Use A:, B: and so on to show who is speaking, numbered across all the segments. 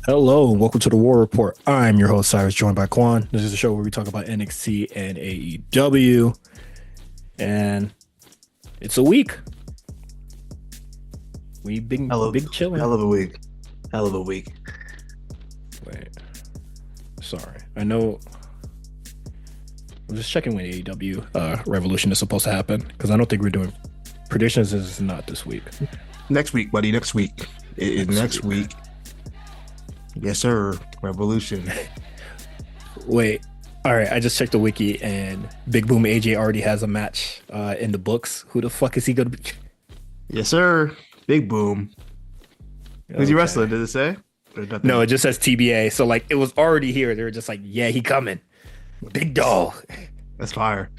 A: Hello, and welcome to the War Report. I'm your host, Cyrus, joined by Quan. This is a show where we talk about NXT and AEW, and it's a week. We
B: Hell of,
A: big chilling.
B: hell of a week. Hell of a week.
A: Wait, sorry. I know. I'm just checking when AEW Revolution is supposed to happen because I don't think we're doing predictions. Is not this week.
B: Next week, buddy. Next week. Next week. Yes, sir. Revolution.
A: Wait. All right, I just checked the wiki and Big Boom AJ already has a match in the books. Who the fuck is he gonna be?
B: Yes, sir. Big boom. Who's he
A: Okay.
B: wrestling? Did it say? There's
A: No,
B: nothing.
A: it just says TBA. So like it was already here. They were just like, yeah, he coming. Big dog.
B: That's fire.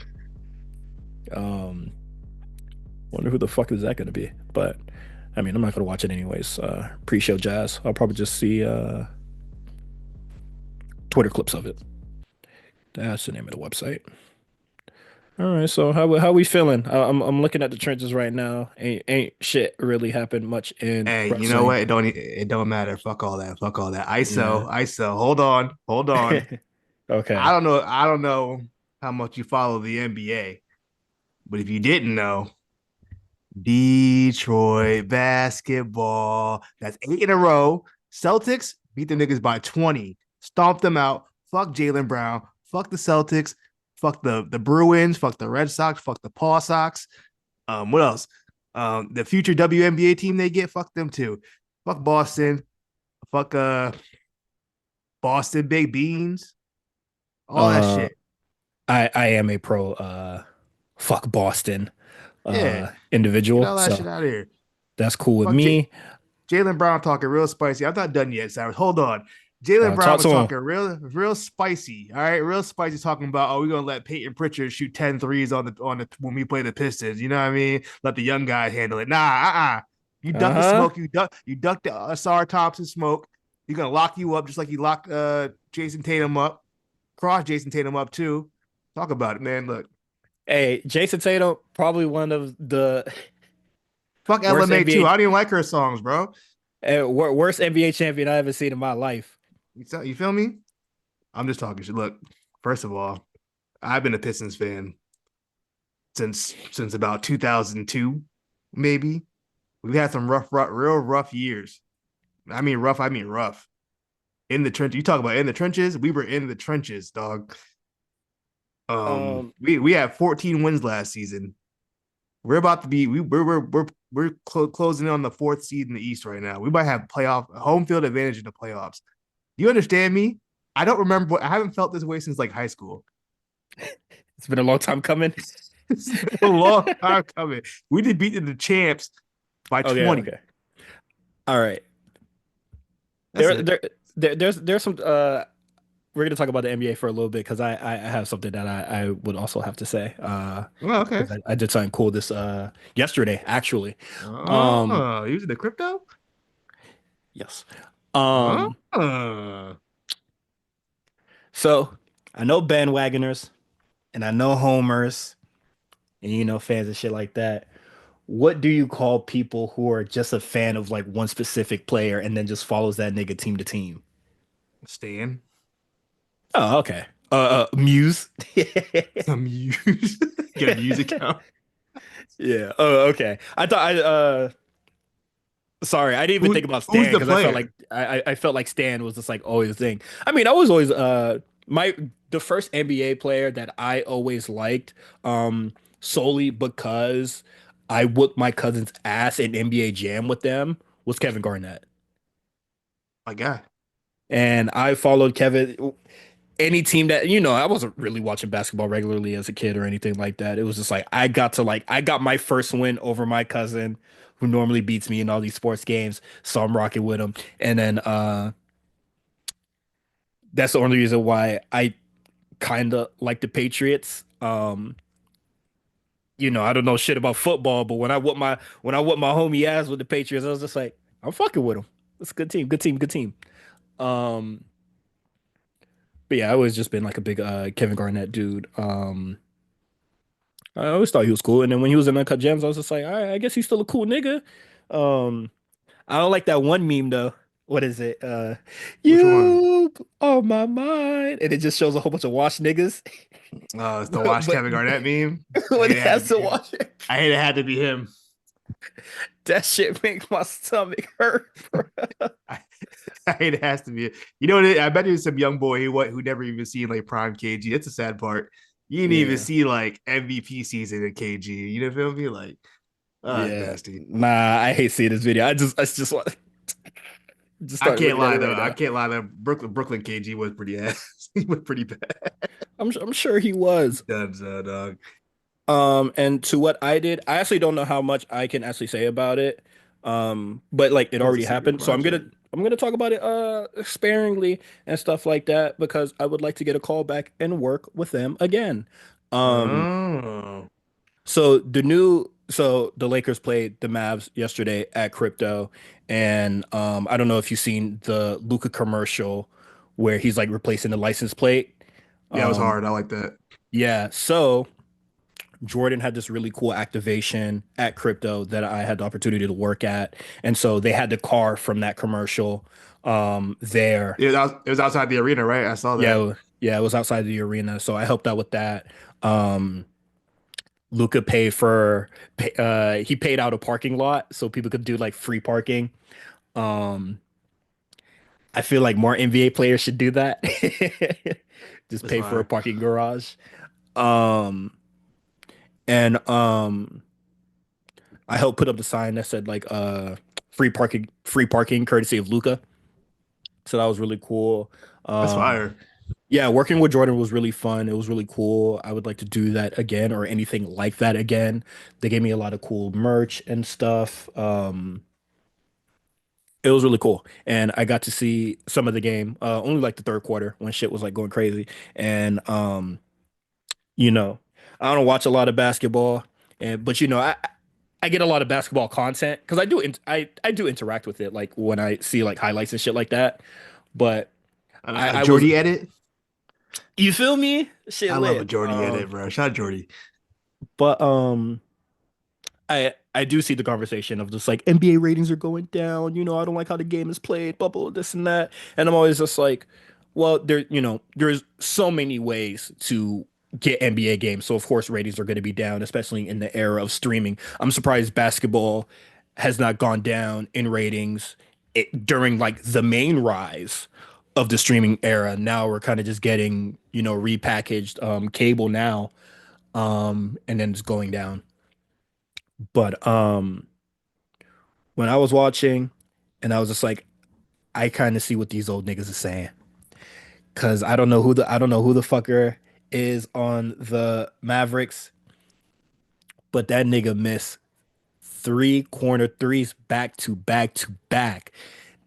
A: Um, wonder who the fuck is that gonna be? But I mean, I'm not gonna watch it anyways. Pre-show jazz. I'll probably just see Twitter clips of it. That's the name of the website. All right, so how we feeling? I'm looking at the trenches right now. Ain't shit really happened much in
B: Hey, you know
A: wrestling.
B: what? It don't matter. Fuck all that. Fuck all that.
A: Yeah.
B: ISO. Hold on. Hold on. I
A: Okay.
B: don't know. I don't know how much you follow the NBA, but if you didn't know, Detroit basketball. That's 8 in a row. Celtics beat the niggas by 20. Stomp them out. Fuck Jalen Brown. Fuck the Celtics. Fuck the Bruins. Fuck the Red Sox. Fuck the Paw Sox. What else? The future WNBA team they get. Fuck them too. Fuck Boston. Fuck Boston Big Beans. All that
A: Uh,
B: shit.
A: I am a pro fuck Boston
B: Yeah. Get
A: individual,
B: all that shit
A: so
B: out of here.
A: that's cool with
B: Fuck J-
A: me.
B: Jalen Brown talking real spicy. I'm not done yet, Cyrus. Hold on. Jalen Brown
A: Talk
B: was
A: to him.
B: talking real spicy. All right, real spicy talking about, oh, we're gonna let Peyton Pritchard shoot 10 threes on the when we play the Pistons. You know what I mean? Let the young guy handle it. Nah, You duck the
A: Uh-huh.
B: smoke, you duck the Asar Thompson smoke. You're gonna lock you up just like you locked Jason Tatum up, cross Jason Tatum up too. Talk about it, man. Look,
A: Hey, Jason Tatum, probably one of the
B: fuck
A: worst
B: LMA too. I
A: NBA
B: don't even like her songs, bro.
A: worst NBA champion I ever seen in my life.
B: You feel me? I'm just talking shit. Look, first of all, I've been a Pistons fan since about 2002, maybe. We've had some real rough years. I mean rough. In the trenches. You talk about in the trenches. We were in the trenches, dog.
A: Um,
B: We had 14 wins last season. We're about to be we're closing in on the fourth seed in the East right now. We might have playoff home field advantage in the playoffs. You understand me? I don't remember. I haven't felt this way since like high school.
A: it's been a long time coming.
B: It's been a long time coming. We just beat the champs by
A: Okay,
B: 20.
A: okay. All right.
B: That's
A: There,
B: it.
A: there, there's some. We're gonna talk about the NBA for a little bit because I have something that I would also have to say.
B: Well, okay.
A: Because I did something cool this yesterday actually. Um,
B: Using the crypto?
A: yes.
B: Uh,
A: Um, so I know bandwagoners and I know homers and fans and shit like that. What do you call people who are just a fan of like one specific player and then just follows that nigga team to team?
B: Stan.
A: Oh, okay. Muse.
B: Some use. Get a music account.
A: Yeah. Oh, okay. I thought I sorry, I didn't even think about
B: Who's
A: Stan
B: the
A: because I felt
B: player?
A: like I felt like Stan was just like always a thing. I mean, I was always my the first NBA player that I always liked solely because I whooped my cousin's ass in NBA Jam with them was Kevin Garnett.
B: My guy.
A: And I followed Kevin any team that I wasn't really watching basketball regularly as a kid or anything like that. It was just like I got my first win over my cousin who normally beats me in all these sports games, so I'm rocking with him. And then that's the only reason why I kind of like the Patriots. I don't know shit about football, but when I whoop my homie ass with the Patriots, I was just like, I'm fucking with him. It's a good team, good team, good team. Um, but yeah, I always just been like a big Kevin Garnett dude. I always thought he was cool. And then when he was in Uncut Gems, I was just like, all right, I guess he's still a cool nigga. Um, I don't like that one meme though. what is it?
B: Which one?
A: You on my mind, and it just shows a whole bunch of washed niggas,
B: It's the Wash
A: but
B: Kevin Garnett meme. I
A: when
B: hate
A: it
B: it had to
A: has
B: be
A: to
B: him.
A: wash it,
B: I hate it had to be him.
A: that shit makes my stomach hurt, bro.
B: I, I hate it has to be. You know what? I bet there's some young boy who never even seen like prime KG. That's the sad part. You didn't even
A: Yeah,
B: see like MVP season in KG. You know what I mean? Like, it's
A: yeah.
B: nasty.
A: Nah, I hate seeing this video. I just want just
B: I
A: start
B: can't
A: looking at
B: lie
A: it
B: though.
A: right
B: I
A: now.
B: can't lie though. Brooklyn KG was pretty ass. He was pretty bad.
A: I'm sure he was.
B: Dubs, dog.
A: And to what I did, I actually don't know how much I can actually say about it. But like it
B: It's a
A: already
B: secret
A: happened, so
B: project.
A: I'm gonna talk about it sparingly and stuff like that because I would like to get a call back and work with them again. Um,
B: Oh,
A: so the Lakers played the Mavs yesterday at Crypto, and I don't know if you've seen the Luca commercial where he's like replacing the license plate.
B: yeah, it was
A: Um,
B: hard. I like that.
A: yeah, so Jordan had this really cool activation at Crypto that I had the opportunity to work at. And so they had the car from that commercial there.
B: It was outside the arena, right? I saw that.
A: Yeah, it was outside the arena. So I helped out with that. Um, Luca paid for he paid out a parking lot so people could do like free parking. Um, I feel like more NBA players should do that. Just
B: That's
A: pay for a
B: fire.
A: parking garage. Um, and I helped put up the sign that said like free parking courtesy of Luca. So that was really cool.
B: That's
A: Um
B: fire.
A: yeah, working with Jordan was really fun. It was really cool. I would like to do that again or anything like that again. They gave me a lot of cool merch and stuff. It was really cool. And I got to see some of the game, only like the third quarter when shit was like going crazy. And you know, I don't watch a lot of basketball, and but I get a lot of basketball content because I do interact with it like when I see like highlights and shit like that. But
B: A
A: I was
B: Jordy edit.
A: you feel me? Shit
B: I love a
A: lit.
B: Jordy edit, bro. Shout out Jordy.
A: But I do see the conversation of just like NBA ratings are going down. I don't like how the game is played, bubble this and that. And I'm always just like, well, there's so many ways to get NBA games. So of course ratings are going to be down, especially in the era of streaming. I'm surprised basketball has not gone down in ratings during like the main rise of the streaming era. Now we're kind of just getting, repackaged cable now, and then it's going down. But when I was watching, and I was just like, I kind of see what these old niggas are saying, cause I don't know who the fucker is on the Mavericks, but that nigga missed three corner threes back to back to back.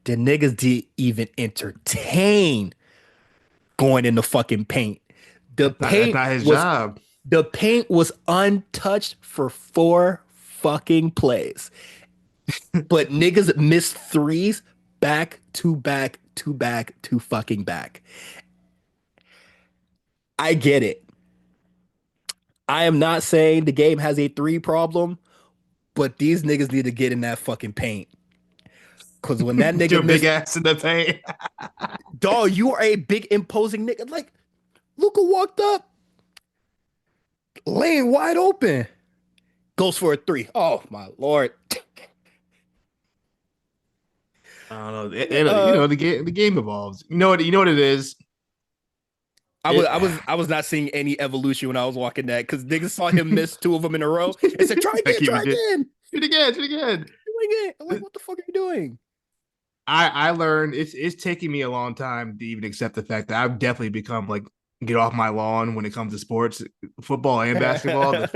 A: The niggas didn't even entertain going in the fucking paint. The
B: That's
A: paint
B: not his
A: was
B: job.
A: the paint was untouched for four fucking plays. But niggas missed threes back to back to back to fucking back. I get it. I am not saying the game has a three problem, but these niggas need to get in that fucking paint. Cause when that
B: Put
A: nigga
B: your big
A: missed,
B: ass in the paint.
A: dog, you are a big imposing nigga. Like Luca walked up, lane wide open, goes for a three. Oh my lord.
B: I don't know.
A: Uh,
B: The game evolves. You know what it is. It
A: I was not seeing any evolution when I was walking that because niggas saw him miss two of them in a row and said,
B: like he
A: try
B: did.
A: again,
B: Do it again. Do it again.
A: do it again. I'm like, what the fuck are you doing?
B: I learned it's taking me a long time to even accept the fact that I've definitely become like get off my lawn when it comes to sports, football and basketball.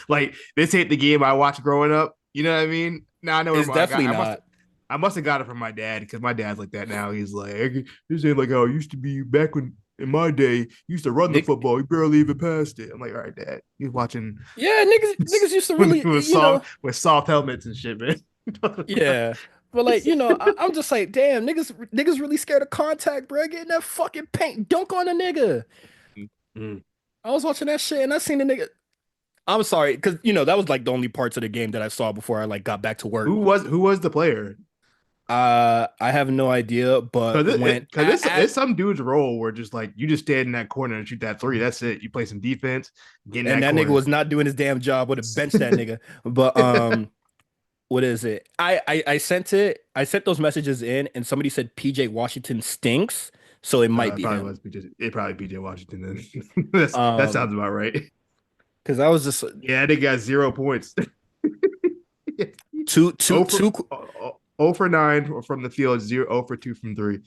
B: Like this ain't the game I watched growing up. You know what I mean? Now I know
A: It's
B: where I got.
A: definitely not.
B: I must have got it from my dad because my dad's like that now. He's like, this ain't like how it used to be back when in my day. You used to run the
A: Nick,
B: football. You barely even passed it. I'm like, all right, dad. He's watching
A: yeah, niggas used to
B: when
A: really,
B: with soft helmets and shit, man.
A: yeah. But like, I'm just like, damn, niggas really scared of contact, bro. Get in that fucking paint, dunk on a nigga.
B: Mm.
A: I was watching that shit and I seen the nigga. I'm sorry, because that was like the only parts of the game that I saw before I like got back to work.
B: Who was the player?
A: I have no idea, but
B: Because
A: when
B: it's some dude's role where just like you just stand in that corner and shoot that three. That's it. You play some defense, get in
A: and
B: that
A: that nigga
B: corner.
A: was not doing his damn job, would have benched that nigga. But what is it? I sent it. I sent those messages in, and somebody said PJ Washington stinks, so it might
B: It
A: be
B: probably
A: him.
B: was PJ. It probably PJ Washington. Then that
A: Um,
B: sounds about right.
A: because I was just
B: Yeah, they got 0 points.
A: two two
B: 0 for
A: two.
B: 0 for 9 from the field, 0 for 2 from three.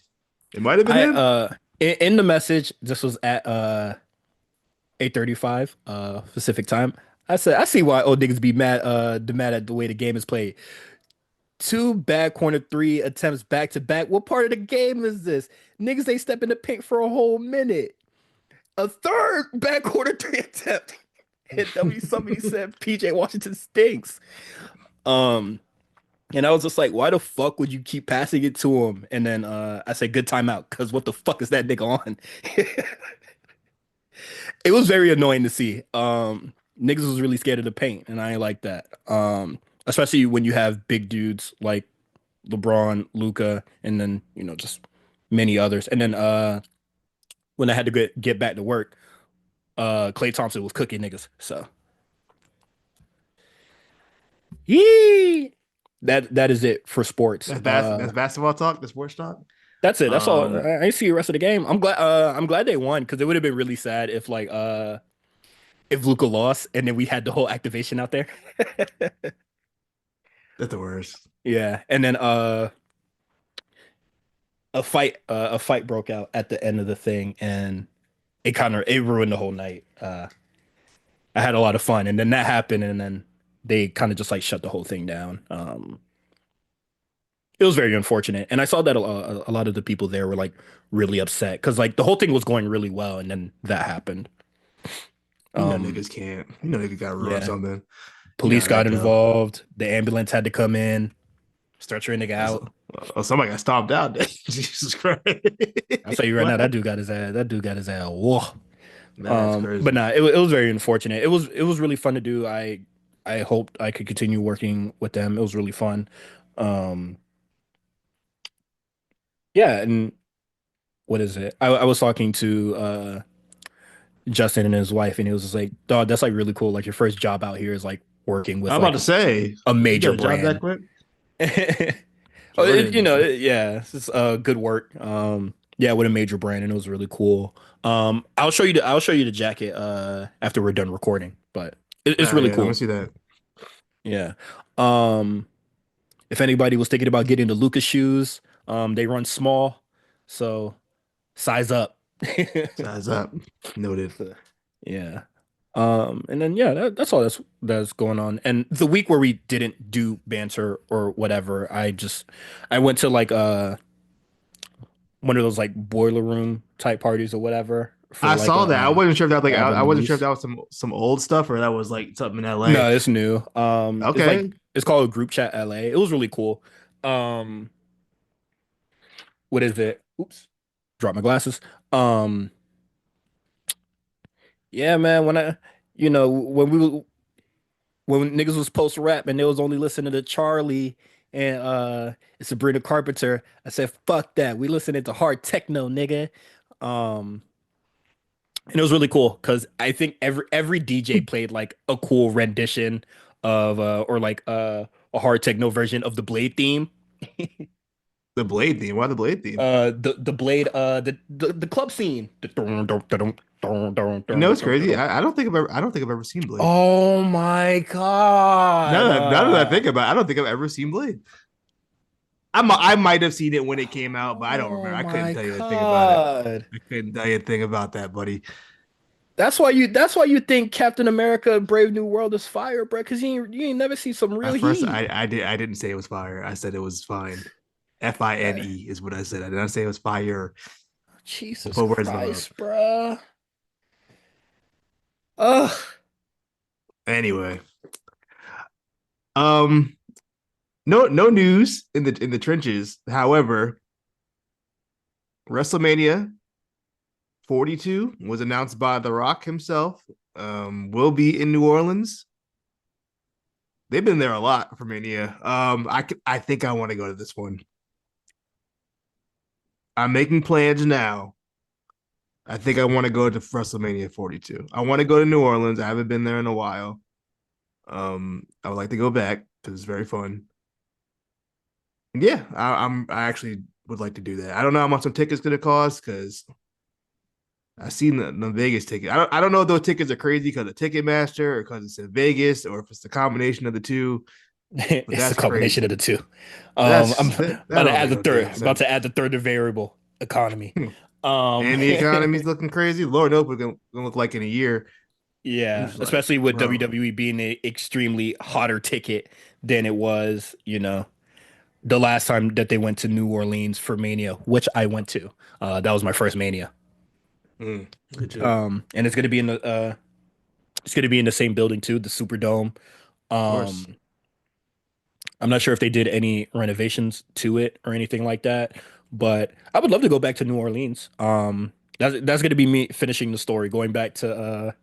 B: It might have been
A: I
B: him.
A: in the message, this was at 8:35 Pacific time. I said I see why old niggas be mad at the way the game is played. Two bad corner three attempts back to back. What part of the game is this? Niggas they step in the paint for a whole minute. A third bad corner three attempt. And somebody said PJ Washington stinks. Um, and I was just like, why the fuck would you keep passing it to him? And then I said, good timeout, because what the fuck is that nigga on? It was very annoying to see. Niggas was really scared of the paint, and I ain't like that. Especially when you have big dudes like LeBron, Luca, and then just many others. And then when I had to get back to work, Klay Thompson was cooking niggas. So yee, that is it for sports.
B: That's basketball talk. That's sports talk.
A: That's it. That's all.
B: Um,
A: I ain't see the rest of the game. I'm glad they won because it would have been really sad if Luca lost and then we had the whole activation out there.
B: that's the worst.
A: Yeah, and then a fight broke out at the end of the thing, and it ruined the whole night. I had a lot of fun, and then that happened, and then they kind of just like shut the whole thing down. It was very unfortunate, and I saw that a lot of the people there were like really upset because like the whole thing was going really well, and then that happened. Um,
B: Niggas can't. Niggas got to ruin
A: yeah,
B: something. You know
A: police
B: how
A: got
B: that go.
A: involved. The ambulance had to come in, stretcher a nigga
B: Also,
A: out.
B: somebody got stomped out. Jesus Christ!
A: I'll tell you right now, that
B: What?
A: dude got his ass. That dude got his ass. Whoa.
B: That's
A: But
B: crazy.
A: nah, it was very unfortunate. It was really fun to do. I hoped I could continue working with them. It was really fun. Um, yeah, and what is it? I was talking to Justin and his wife, and he was just like, "Dog, that's like really cool. Like your first job out here is like working
B: I'm
A: with
B: about
A: like
B: to say
A: a
B: you
A: major
B: got a job that
A: brand."
B: quick,
A: Oh,
B: Jordan.
A: yeah, it's just, good work. Yeah, with a major brand, and it was really cool. I'll show you the jacket after we're done recording, but it's really
B: Yeah, let me
A: cool.
B: see that.
A: Yeah. Um, if anybody was thinking about getting the Lucas shoes, they run small, so size up.
B: Size up. Noted.
A: So, yeah. And then yeah, that's all that's going on. And the week where we didn't do banter or whatever, I went to like one of those like boiler room type parties or whatever for
B: I
A: like
B: saw that. I wasn't sure if that was like
A: album
B: I wasn't sure if
A: release.
B: that was some old stuff or that was like something in LA.
A: No, it's new.
B: Okay.
A: It's called Group Chat LA. It was really cool. Um, what is it? Oops, drop my glasses. Um, yeah, man. When niggas was post rap and they was only listening to Charlie and Sabrina Carpenter, I said fuck that. We listening to hard techno, nigga. Um, and it was really cool because I think every DJ played like a cool rendition of or like a hard techno version of the Blade theme.
B: The Blade theme. Why the Blade theme?
A: The Blade the club scene.
B: You know it's crazy. I don't think I've ever seen Blade.
A: Oh my God.
B: None of that I think about it, I don't think I've ever seen Blade. I might have seen it when it came out, but I don't remember.
A: Oh
B: I couldn't
A: my
B: tell you a thing about it.
A: God.
B: I couldn't tell you a thing about that, buddy.
A: That's why you think Captain America Brave New World is fire, bro, because you ain't never see some real
B: At first,
A: heat.
B: I didn't say it was fire. I said it was fine. Fine
A: Uh,
B: is what I said. I did not say it was fire. We'll
A: Jesus
B: put words in my mouth.
A: Christ, bro. Ugh.
B: Anyway, um, no news in the trenches. However, WrestleMania 42 was announced by The Rock himself. Will be in New Orleans. They've been there a lot for Mania. I think I want to go to this one. I'm making plans now. I think I want to go to WrestleMania 42. I want to go to New Orleans. I haven't been there in a while. I would like to go back because it's very fun. And yeah, I actually would like to do that. I don't know how much some tickets gonna cost because I seen the Vegas ticket. I don't know if those tickets are crazy because of Ticketmaster or because it's in Vegas or if it's the combination of the two. But
A: It's a
B: that's
A: combination of
B: crazy.
A: the two.
B: That's
A: I'm
B: that
A: about to
B: don't
A: add
B: make
A: the
B: no
A: third.
B: damn
A: About to
B: sense.
A: add the third variable, economy. Um,
B: And the economy's looking crazy. Lord knows what it's gonna look like in a year. I'm
A: yeah,
B: just like,
A: especially with
B: bro,
A: WWE being an extremely hotter ticket than it was, the last time that they went to New Orleans for Mania, which I went to. That was my first Mania.
B: good shit.
A: And it's gonna be in the same building too, the Superdome.
B: Of course.
A: Um, I'm not sure if they did any renovations to it or anything like that, but I would love to go back to New Orleans. That's gonna be me finishing the story, going back to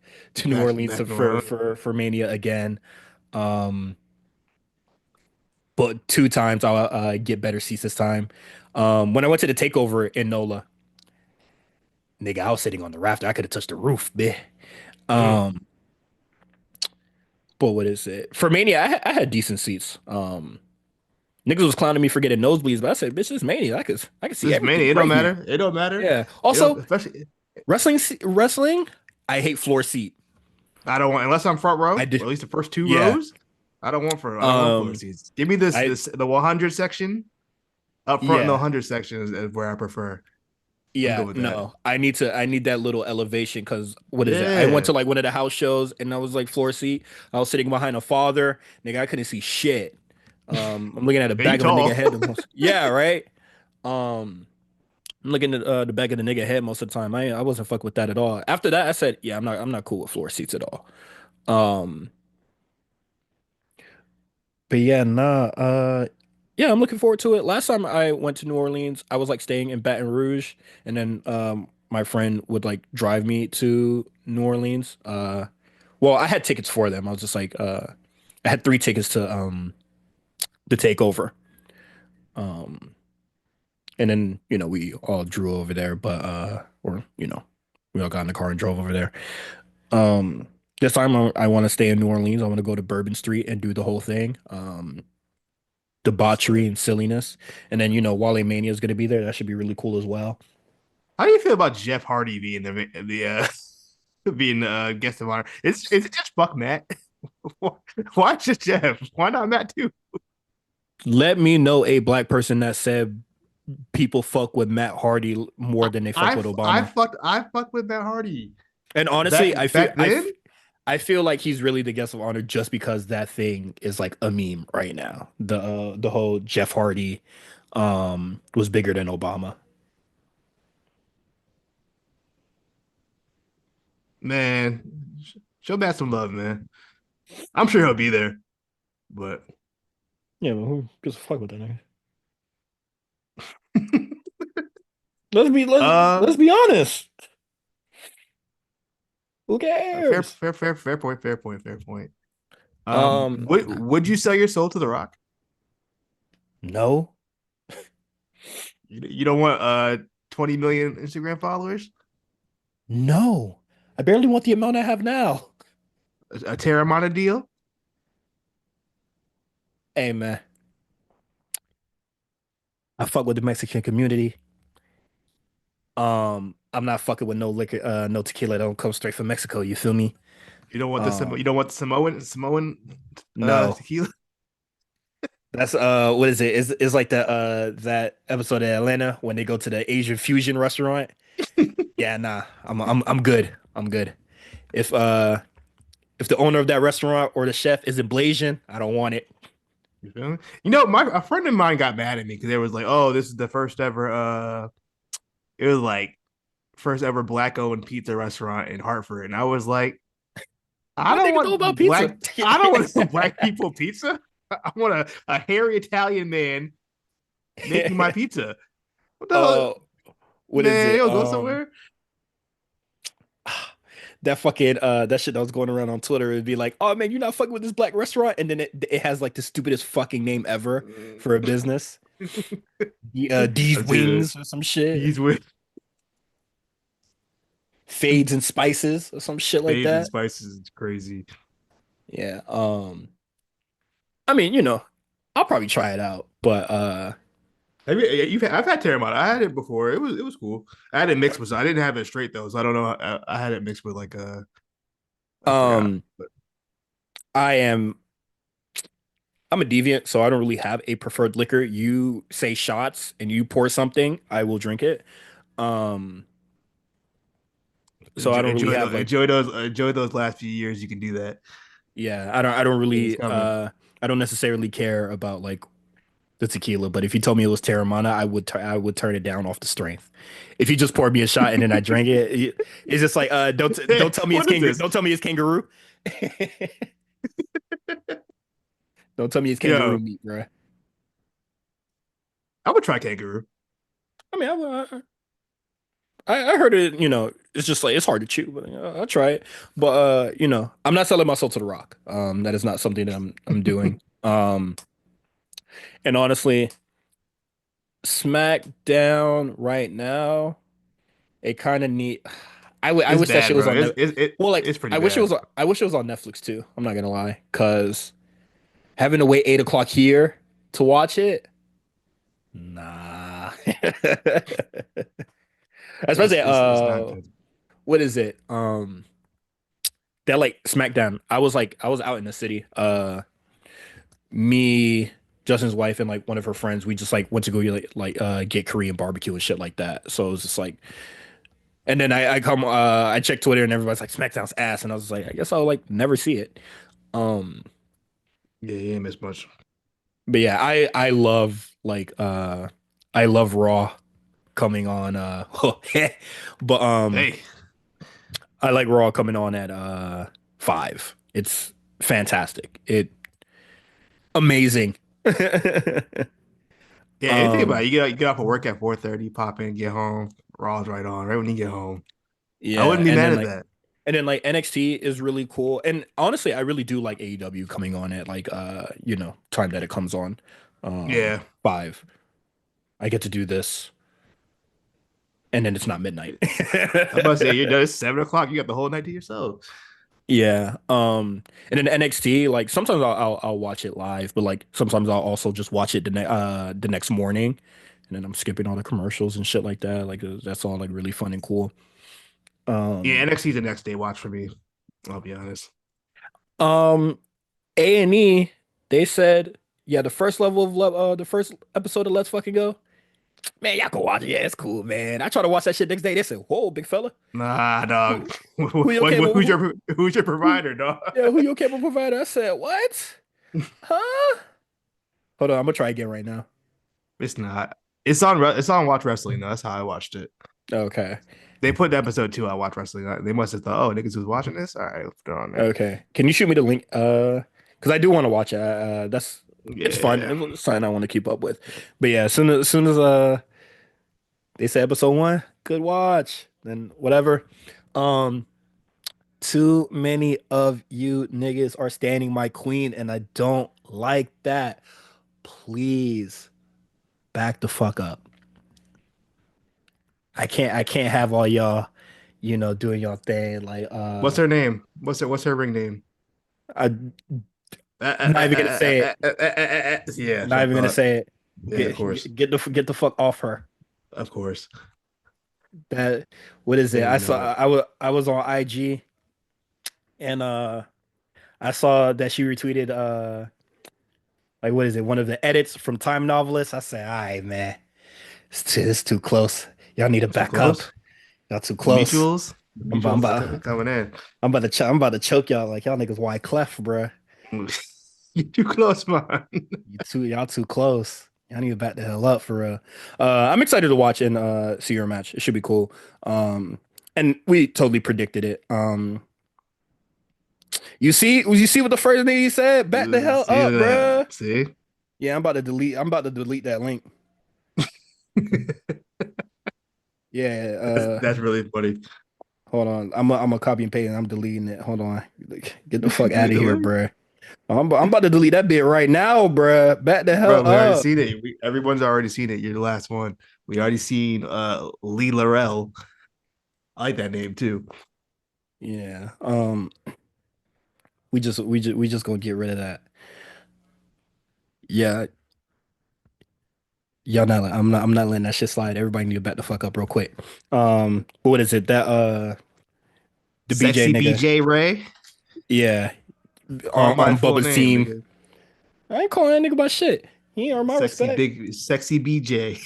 A: New Orleans
B: Back
A: for
B: around.
A: Mania again. Um, but two times I'll get better seats this time. When I went to the takeover in NOLA, nigga, I was sitting on the rafter. I could have touched the roof, bitch.
B: Mm.
A: Um, but what is it? For Mania, I had decent seats. Niggas was clowning me for getting nosebleeds, but I said, bitch, this is Mania. I can see
B: This
A: everything
B: mania, it don't
A: right here.
B: matter. It don't matter.
A: Yeah.
B: It don't,
A: Also,
B: especially
A: wrestling, I hate floor seat.
B: I don't want unless I'm front
A: I
B: row,
A: do.
B: or at least the first two
A: Yeah.
B: rows. I don't want floor
A: Um,
B: seats. Give me this
A: I
B: this the 100 section up front in the
A: yeah.
B: 100 section is where I prefer. I'm
A: Yeah,
B: good with that.
A: no. I need that little elevation because what is it? I went
B: Yeah.
A: to like one of the house shows and I was like floor seat. I was sitting behind a father. Nigga, I couldn't see shit. I'm looking at the
B: And you
A: back of a nigga
B: tall.
A: head the most. Yeah, right. Um, I'm looking at the back of the nigga head most of the time. I wasn't fuck with that at all. After that, I said, yeah, I'm not cool with floor seats at all. Um, but yeah, nah, yeah, I'm looking forward to it. Last time I went to New Orleans, I was like staying in Baton Rouge, and then my friend would like drive me to New Orleans. Well, I had tickets for them. I was just like, I had three tickets to the takeover. Um, and then we all drew over there, but or we all got in the car and drove over there. Um, this time I want to stay in New Orleans. I want to go to Bourbon Street and do the whole thing.
B: That's
A: Debauchery
B: fair.
A: and silliness. And then, Wale Mania is going to be there. That should be really cool as well.
B: How do you feel about Jeff Hardy being being guest of honor? Is it just fuck Matt? Why just Jeff? Why not Matt too?
A: Let me know a black person that said people fuck with Matt Hardy more than they fuck with Obama.
B: I fucked with Matt Hardy
A: And honestly,
B: back then.
A: I feel like he's really the guest of honor just because that thing is like a meme right now. The whole Jeff Hardy was bigger than Obama.
B: Man, show Matt some love, man. I'm sure he'll be there, but
A: Yeah, but who gives a fuck with that nigga? Let's be
B: uh,
A: let's be honest. Who
B: fair,
A: cares?
B: fair point, fair point, fair point.
A: Um,
B: Would you sell your soul to The Rock?
A: no,
B: You don't want 20 million Instagram followers,
A: no. I barely want the amount I have now.
B: a Terramana deal.
A: Hey man, I fuck with the Mexican community. I'm not fucking with no liquor, no tequila that don't come straight from Mexico. You feel me?
B: You
A: Um,
B: don't want the Samoan
A: no.
B: tequila.
A: That's what is it? Is like the that episode of Atlanta when they go to the Asian fusion restaurant? Yeah, nah. I'm good. I'm good. If uh if the owner of that restaurant or the chef isn't Blasian, I don't want it.
B: You feel me? You know, my a friend of mine got mad at me because they was like, "Oh, this is the first ever." It was like first ever black owned pizza restaurant in Hartford, and I was like, "I
A: What
B: don't
A: nigga know about
B: want
A: pizza?
B: I don't want some black people pizza. I want a hairy Italian man making my pizza. What the hell,
A: uh what is
B: man?
A: it?
B: You'll go somewhere."
A: That fucking that shit that was going around on Twitter would be like, oh man, you're not fucking with this black restaurant, and then it has like the stupidest fucking name ever for a business. D's
B: I'll do it.
A: wings or some shit.
B: He's with
A: Fades and spices or some shit like
B: fades and
A: that.
B: spices. It's crazy.
A: Yeah. I mean, you know, I'll probably try it out, but
B: Have you, I've had Terramana. I had it before. It was cool. I had it mixed with. I didn't have it straight though, so I don't know. I had it mixed with like I forgot.
A: um
B: But
A: I am I'm a deviant, so I don't really have a preferred liquor. You say shots and you pour something, I will drink it. Um so I don't really have like
B: enjoy those last few years. You can do that.
A: yeah, I don't
B: It's
A: really
B: coming.
A: I don't necessarily care about like the tequila, but if you told me it was Terramana, I would turn it down off the strength. If you just poured me a shot and then I drank it, it's just like don't tell me it's
B: What is this?
A: don't tell me it's kangaroo. Don't tell me it's kangaroo
B: Yo,
A: meat, bro.
B: I would try kangaroo.
A: I mean, I heard it, you know, it's just like it's hard to chew, but I'll try it. But you know, I'm not selling my soul to the rock. That is not something that I'm doing. And honestly, SmackDown right now, it kind of need. I
B: It's
A: wish that
B: bad,
A: shit was
B: bro.
A: on the. Well, like
B: It's pretty bad.
A: I wish it was on Netflix too. I'm not gonna lie, because having to wait 8 o'clock here to watch it, nah. Especially
B: It's not good.
A: what is it? That like SmackDown. I was out in the city. Me, Justin's wife, and like one of her friends, we just like went to go get Korean barbecue and shit like that. So it was just like, and then I checked Twitter and everybody's like SmackDown's ass, and I was like, I guess I'll like never see it. Um,
B: Yeah, you ain't missed much.
A: but yeah, I love Raw coming on. But
B: Hey,
A: I like Raw coming on at 5. It's fantastic. It amazing.
B: yeah. And think about
A: Um,
B: it. You get off of work at 4:30, pop in, get home. Raw's right on. Right when you get home, I
A: yeah,
B: wouldn't be mad at that.
A: and then like NXT is really cool. And honestly, I really do like AEW coming on at like you know, time that it comes on.
B: Yeah,
A: 5. I get to do this and then it's not midnight.
B: I'm about to say you're done. It's 7 o'clock. You got the whole night to yourself.
A: Yeah. And then NXT, like sometimes I'll watch it live, but like sometimes I'll also just watch it the next morning, and then I'm skipping all the commercials and shit like that. Like that's all like really fun and cool.
B: Yeah,
A: Um,
B: NXT's the next day watch for me. I'll be honest.
A: um, A&E, they said, yeah, the first episode of Let's Fucking Go. Man, y'all can watch it. Yeah, it's cool, man. I try to watch that shit next day. They said, "Whoa, big fella,
B: Nah, dog.
A: who your cable
B: Who's your provider, dog?
A: yeah, who your cable provider?" I said, "What? Huh?" Hold on, I'm gonna try again right now.
B: It's not. It's on Watch Wrestling though. That's how I watched it.
A: Okay.
B: They put the episode 2 I Watch Wrestling. They must have thought, oh, niggas was watching this. All right, let's put it on there.
A: Okay. Can you shoot me the link? Because I do want to watch it. That's it's fun.
B: Yeah.
A: It's something I want to keep up with. But yeah, as soon as they say episode 1, good watch. Then whatever. Um, too many of you niggas are standing my queen, and I don't like that. Please back the fuck up. I can't have all y'all, you know, doing y'all thing. Like
B: What's her name? What's her ring name?
A: I'm not even gonna say it.
B: Yeah, that's
A: Not
B: what I
A: even gonna
B: thought.
A: say it.
B: Yeah, of course.
A: Get the fuck off her.
B: Of course.
A: That what is it?
B: They know it.
A: I was on IG and I saw that she retweeted like what is it? One of the edits from Time Novelist. I said, all right, man, it's too close. Y'all need to
B: It's too
A: back up.
B: close.
A: Y'all too
B: The
A: close.
B: mutuals. The mutuals are coming in.
A: I'm about to choke y'all like y'all niggas wide clef, bruh.
B: You're too close, man.
A: Y'all too close. Y'all need to back the hell up for real. I'm excited to watch and see your match. It should be cool. And we totally predicted it. You see what the first thing he said? Back the hell
B: See
A: up,
B: that?
A: bruh.
B: See?
A: Yeah, I'm about to delete that link. Yeah,
B: That's really funny.
A: hold on. I'm a copy and paste and I'm deleting it. Hold on. Get the fuck out of
B: Delete the
A: here,
B: link.
A: bruh. I'm about to delete that bit right now, bruh. Back the hell
B: Bro, we already
A: up.
B: seen it. Everyone's already seen it. You're the last one. We already seen Lee Laurel. I like that name too.
A: Yeah. We just gonna get rid of that. Yeah. Y'all not. I'm not letting that shit slide. Everybody need to back the fuck up real quick. What is it? The BJ
B: Sexy
A: nigga.
B: BJ Ray.
A: Yeah.
B: Call my
A: On
B: full
A: Bubba's
B: name,
A: team.
B: nigga.
A: I ain't calling that nigga about shit. He ain't earn my respect.
B: Sexy BJ.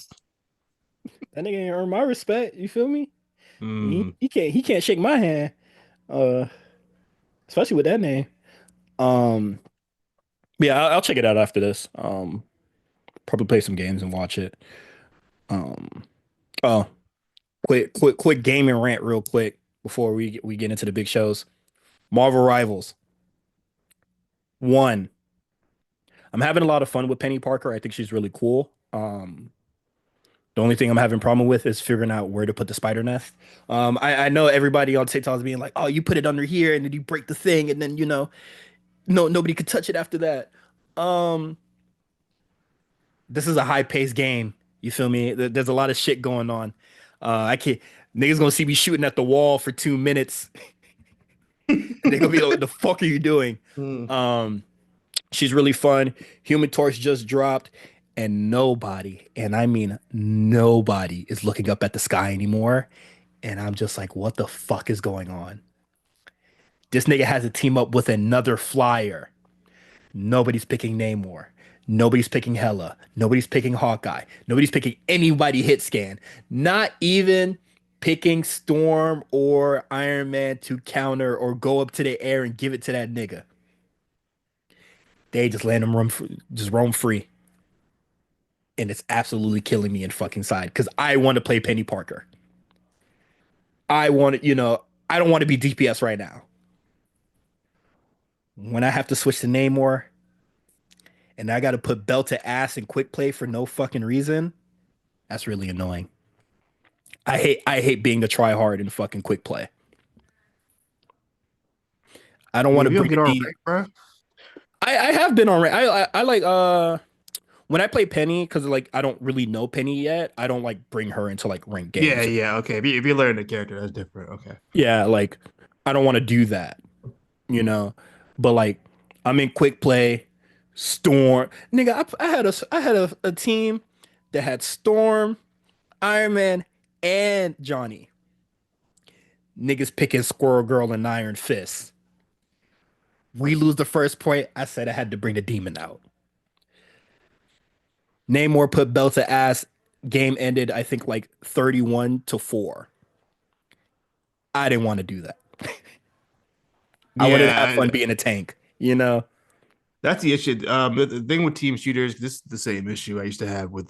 A: That nigga ain't earn my respect. You feel me? He,
B: Mm.
A: he can't he can't shake my hand. Uh, especially with that name. Um, yeah, I'll check it out after this. Probably play some games and watch it. Um, oh, quick gaming rant real quick before we get into the big shows. Marvel Rivals. One, I'm having a lot of fun with Penny Parker. I think she's really cool. The only thing I'm having problem with is figuring out where to put the spider nest. I know everybody on TikTok is being like, "Oh, you put it under here, and then you break the thing, and then no nobody could touch it after that." Um, this is a high paced game. You feel me? There's a lot of shit going on. I can't. Niggas gonna see me shooting at the wall for 2 minutes, and they gonna be like, "What the fuck are you doing?"
B: Mm.
A: Um, she's really fun. Human Torch just dropped, and nobody, and I mean nobody, is looking up at the sky anymore. And I'm just like, what the fuck is going on? This nigga has a team up with another flyer. Nobody's picking Namor. Nobody's picking Hela. Nobody's picking Hawkeye. Nobody's picking anybody hit scan. Not even picking Storm or Iron Man to counter or go up to the air and give it to that nigga. They just let him just roam free. And it's absolutely killing me in fucking side because I want to play Penny Parker. I want to, I don't want to be DPS right now. When I have to switch to Namor and I got to put belt to ass and quick play for no fucking reason, that's really annoying. I hate being a try hard in fucking quick play. I don't
B: Yeah,
A: want
B: if
A: to
B: you don't
A: bring
B: get
A: a
B: on
A: D.
B: rank, bro.
A: I have been on. I like when I play Penny because like I don't really know Penny yet. I don't like bring her into like ranked
B: Yeah,
A: games.
B: yeah, okay. If you learn the character, that's different. Okay.
A: Yeah, like I don't want to do that, you know. But like I'm in quick play, Storm, nigga. I had a team that had Storm, Iron Man, and Johnny. Niggas picking Squirrel Girl and Iron Fist. We lose the first point. I said I had to bring the demon out. Namor put belt to ass. Game ended, I think, like 31-4. I didn't want to do that. I wanted to have
B: Yeah,
A: fun being a tank.
B: that's the issue. The thing with team shooters, this is the same issue I used to have with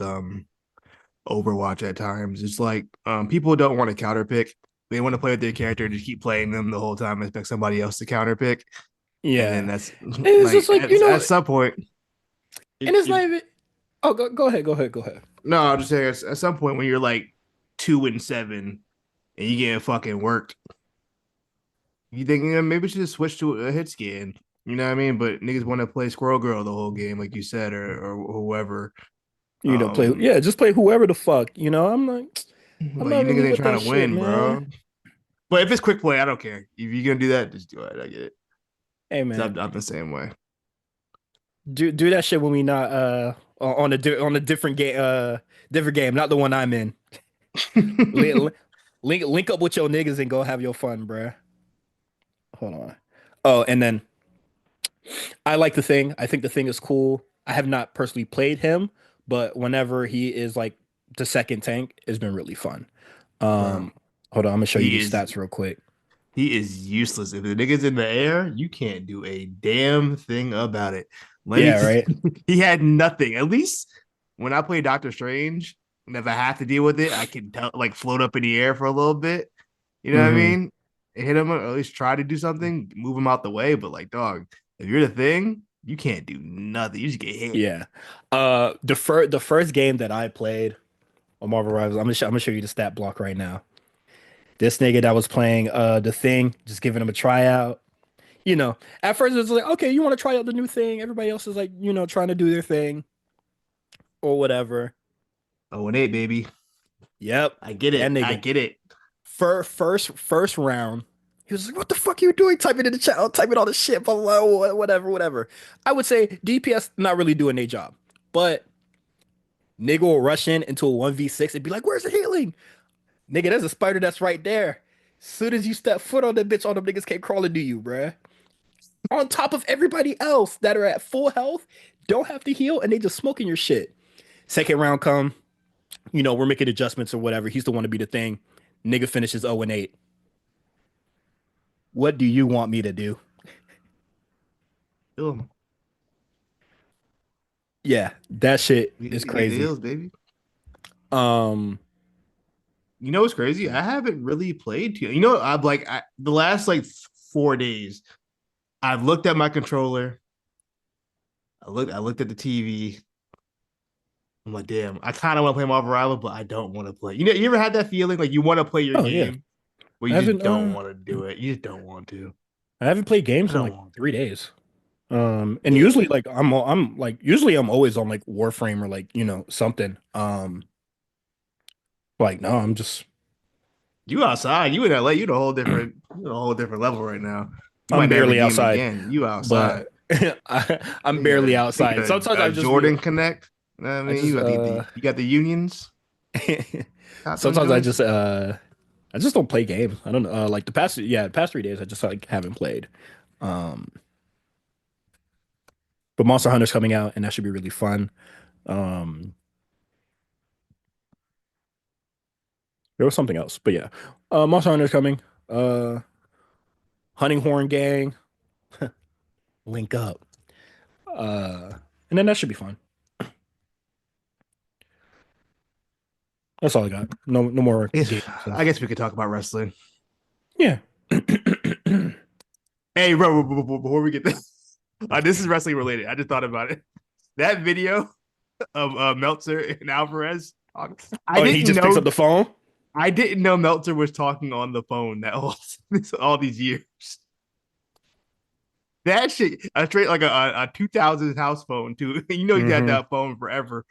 B: Overwatch at times. It's like people don't want to counter pick. They want to play with their character and just keep playing them the whole time and expect somebody else to counter pick. And then
A: Yeah.
B: that's
A: It's
B: like
A: just like,
B: at some point,
A: and
B: it,
A: it's
B: it,
A: not even. Oh, go ahead.
B: no, I'm just saying at some point when you're like 2-7 and you getting fucking worked, you thinking maybe we should just switch to a hit scan. You know what I mean? But niggas want to play Squirrel Girl the whole game, like you said, or whoever.
A: Play,
B: Um,
A: yeah, just play whoever the fuck. I'm
B: like
A: not
B: you
A: really
B: niggas ain't
A: with
B: trying
A: that
B: to
A: shit,
B: win,
A: man.
B: bro. But if it's quick play, I don't care. If you're gonna do that, just do it. I get it.
A: Hey,
B: So
A: man,
B: I'm the same way.
A: do that shit when we not on a different game, not the one I'm in. Link, link up with your niggas and go have your fun, bruh. Hold on. Oh, and then I like the thing. I think the thing is cool. I have not personally played him, but whenever he is like the second tank, it's been really fun.
B: Bro,
A: Um, hold on, I'm gonna show you
B: he
A: these
B: is
A: stats real quick.
B: he is useless. If the nigga's in the air, you can't do a damn thing about it.
A: Yeah, right.
B: He had nothing. At least when I play Doctor Strange, and if I have to deal with it, I can like float up in the air for a little bit. You know what I
A: Hmm.
B: mean? Hit him or at least try to do something, move him out the way. But like, dog, if you're the thing, you can't do nothing. You just get hit.
A: Yeah. The first game that I played on Marvel Rivals, I'm gonna show you the stat block right now. This nigga that was playing the thing, just giving him a tryout. you know, at first it's like, okay, you want to try out the new thing. Everybody else is like, trying to do their thing or whatever.
B: Oh, and 8, baby.
A: Yep.
B: I get
A: That
B: it. I
A: nigga.
B: get it.
A: First round. He was like, "What the fuck are you doing? Typing in the chat, typing all this shit, blah, blah, blah, whatever, whatever." I would say DPS not really doing their job, but nigga will rush in into a 1v6 and be like, "Where's the healing? Nigga, there's a spider that's right there." Soon as you step foot on that bitch, all them niggas came crawling to you, bruh. On top of everybody else that are at full health, don't have to heal, and they just smoking your shit. Second round come, we're making adjustments or whatever. He's the one to be the thing. Nigga finishes 0 and 8. What do you want me to do?
B: Ew.
A: Yeah, that shit is
B: You get the
A: crazy.
B: hills, baby.
A: Um,
B: You know what's crazy? I haven't really played. I've the last like 4 days. I've looked at my controller. I looked at the TV. I'm like, damn, I kind of want to play Marvel Rivals, but I don't want to play. You ever had that feeling like you want to play your
A: oh yeah,
B: game, but
A: I
B: you just
A: haven't
B: don't want to do it. You just don't want to.
A: I haven't played
B: I
A: games in
B: don't
A: like
B: want to.
A: 3 days. And usually
B: Yeah.
A: like I'm like usually I'm always on like Warframe or like something. Like no, I'm just
B: You outside. You in LA. You in a whole different level right now. You
A: I'm
B: might never
A: barely
B: game
A: outside,
B: again. You outside.
A: but I'm
B: You got
A: barely
B: you
A: outside.
B: got
A: Sometimes
B: a
A: I just be
B: Jordan Connect. You know what I
A: I
B: mean,
A: just
B: you got the unions. Got them
A: sometimes I
B: joints.
A: just I just don't play games. I don't know. Like the past 3 days I just like haven't played. Um, but Monster Hunter's coming out and that should be really fun. Um, there was something else, but yeah. Monster Hunter's coming. Uh, Hunting Horn Gang, link up. Uh, and then that should be fun. That's all I got. No more game
B: I
A: stuff.
B: guess we could talk about wrestling.
A: Yeah.
B: Hey, bro, before we get this, this is wrestling related. I just thought about it. That video of Meltzer and Alvarez. I
A: Oh, and he
B: didn't
A: just picks
B: know.
A: up the phone.
B: I didn't know Meltzer was talking on the phone that all these years. That shit, a straight like a 2000s house phone too. You had
A: Hmm.
B: that phone forever.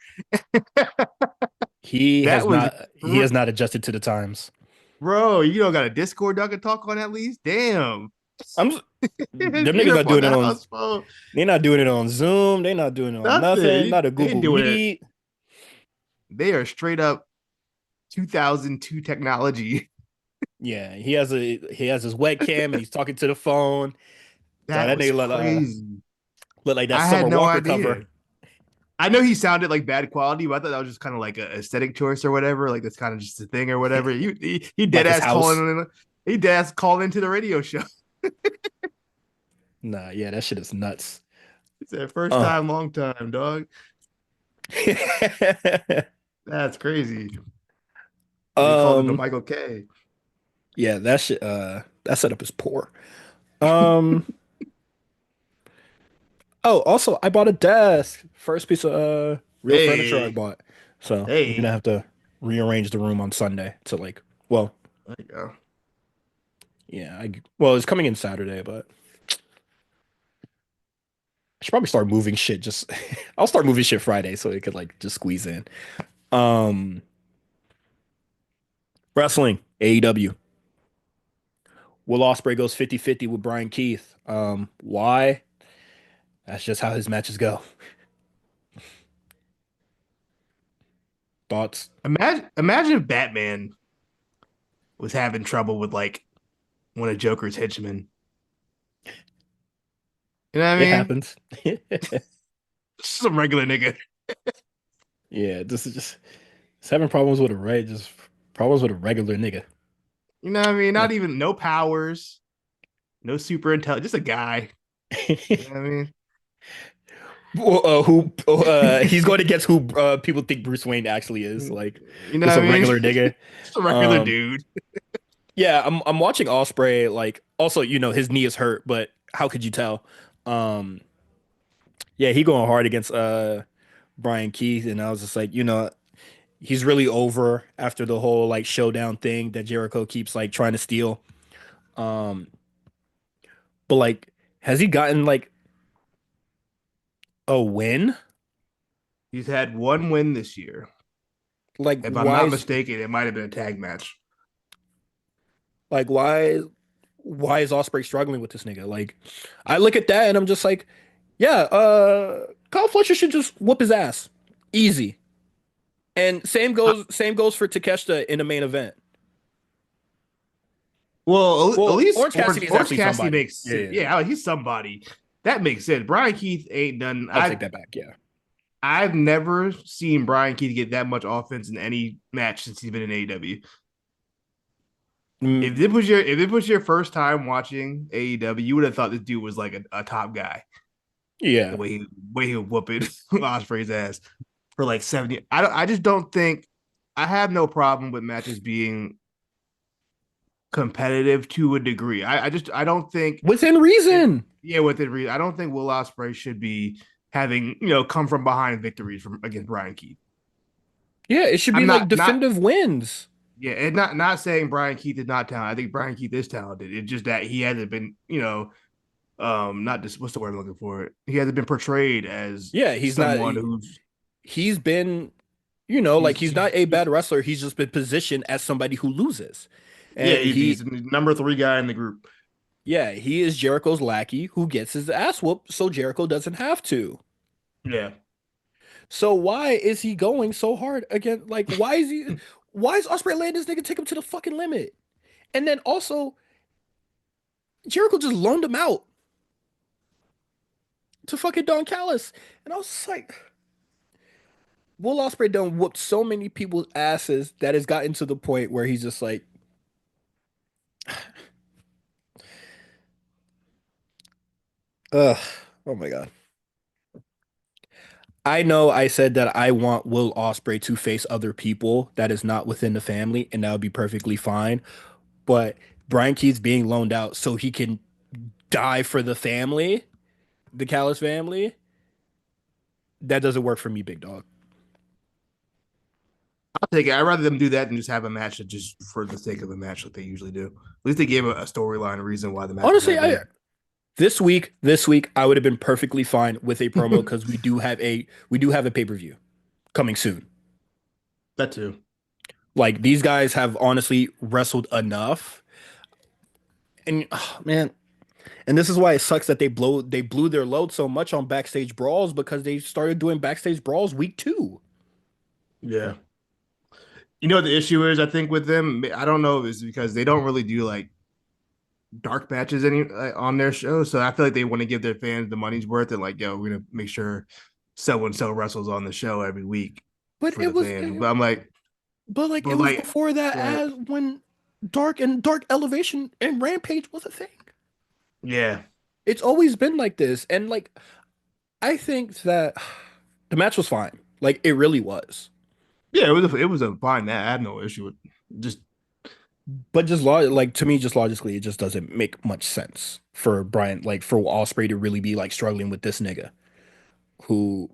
A: He
B: That
A: has
B: was,
A: not he has not adjusted to the times.
B: bro. You don't got a Discord I can talk on at least. Damn,
A: I'm them
B: get
A: niggas
B: up
A: not
B: on
A: doing it
B: the
A: on
B: house phone.
A: they're not doing it on Zoom. They're not doing it on nothing.
B: Nothing.
A: Not a
B: They ain't
A: Google
B: doing it.
A: Meet.
B: They are straight up 2002 technology.
A: Yeah, he has his webcam and he's talking to the phone. Dog,
B: That
A: that
B: was
A: nigga
B: crazy.
A: look like that
B: I had
A: Summer
B: no
A: Walker cover.
B: idea. I know he sounded like bad quality, but I thought that was just kind of like a aesthetic choice or whatever. Like that's kind of just a thing or whatever. He dead
A: Like his
B: ass calling
A: house.
B: in. He dead ass calling into the radio show.
A: Nah, yeah, that shit is nuts.
B: It's that first
A: Uh.
B: time, long time, dog. That's crazy. And he called into
A: um,
B: Michael K.
A: yeah, that shit that setup is poor. Um, oh, also I bought a desk. First piece of real furniture I
B: Hey,
A: bought. So I'm gonna
B: hey.
A: have to rearrange the room on Sunday to like, well,
B: There you go.
A: yeah, well, it's coming in Saturday, but I should probably start moving shit. Just I'll start moving shit Friday so it could like just squeeze in. Um, Wrestling, AEW. Will Ospreay goes 50-50 with Brian Keith. Why? That's just how his matches go. Thoughts?
B: Imagine if Batman was having trouble with like one of Joker's henchmen. You know what I
A: It
B: mean?
A: happens.
B: Just some regular nigga.
A: Yeah, this is just having problems with just problems with a regular nigga.
B: You know what I mean?
A: Yeah.
B: Not even no powers, no super intelligence, just a guy. You know what I mean?
A: Well, who he's going against who people think Bruce Wayne actually is, like
B: You know
A: just
B: what
A: a
B: I mean?
A: regular nigga.
B: Just a regular
A: Um,
B: dude.
A: yeah, I'm watching Osprey. Like, also, his knee is hurt, but how could you tell? Um, yeah, he going hard against Brian Keith, and I was just like, he's really over after the whole like showdown thing that Jericho keeps like trying to steal. Um, but like Has he gotten like a win?
B: He's had one win this year.
A: Like
B: If I'm
A: why
B: not
A: is
B: mistaken, it might have been a tag match.
A: like why is Osprey struggling with this nigga? Like I look at that and I'm just like, yeah, Kyle Fletcher should just whoop his ass. Easy. And same goes for Takeshita in the main event.
B: Well, at
A: Well,
B: least
A: Orange Cassidy is
B: Orange
A: actually
B: Cassidy
A: somebody.
B: makes
A: Yeah,
B: sense.
A: yeah, yeah.
B: Yeah, he's somebody. That makes sense. Brian Keith ain't done.
A: I'll take that back. Yeah.
B: I've never seen Brian Keith get that much offense in any match since he's been in AEW.
A: Mm,
B: If it was your first time watching AEW, you would have thought this dude was like a top guy. The
A: yeah.
B: way he would whoop it Osprey's ass for like 70. I just don't think I have no problem with matches being competitive to a degree. I don't think
A: Within
B: it,
A: reason.
B: yeah, within reason. I don't think Will Ospreay should be having, come from behind victories from against Brian Keith.
A: Yeah, it should be
B: I'm
A: like
B: not
A: definitive wins.
B: yeah, and not saying Brian Keith is not talented. I think Brian Keith is talented. It's just that he hasn't been, not just what's the word I'm looking for. He hasn't been portrayed as
A: Yeah, he's not
B: someone who's
A: he's been, like he's not a bad wrestler. He's just been positioned as somebody who loses.
B: yeah,
A: And
B: he's the number three guy in the group.
A: yeah, he is Jericho's lackey who gets his ass whooped so Jericho doesn't have to.
B: Yeah,
A: So why is he going so hard again? Like, why is Osprey letting this nigga take him to the fucking limit? And then also, Jericho just loaned him out to fucking Don Callis. And I was just like, Will Osprey done whooped so many people's asses that it's gotten to the point where he's just like, ugh, oh my God. I know I said that I want Will Osprey to face other people that is not within the family, and that would be perfectly fine. But Brian Keith's being loaned out so he can die for the family, the Callis family. That doesn't work for me, big dog.
B: I'll take it. I'd rather them do that than just have a match that just for the sake of a match like they usually do. At least they gave a storyline, a reason why the match was
A: Honestly, I
B: happening.
A: this week I would have been perfectly fine with a promo because we do have a pay-per-view coming soon.
B: That too.
A: Like these guys have honestly wrestled enough. And oh, man, and this is why it sucks that they blew their load so much on backstage brawls because they started doing backstage brawls week 2.
B: Yeah. You know what the issue is? I think with them, I don't know if it's because they don't really do like dark matches any on their show. So I feel like they want to give their fans the money's worth and like, yo, we're gonna make sure so and so wrestles on the show every week
A: But
B: for the fans. But I'm like,
A: like it
B: but
A: was
B: like,
A: before that
B: uh,
A: as when Dark Elevation and Rampage was a thing.
B: yeah,
A: It's always been like this. And like I think that the match was fine. Like it really was.
B: yeah, it was a fine match. I have no issue with just
A: But like to me, just logically, it just doesn't make much sense for Brian, like for Osprey to really be like struggling with this nigga who,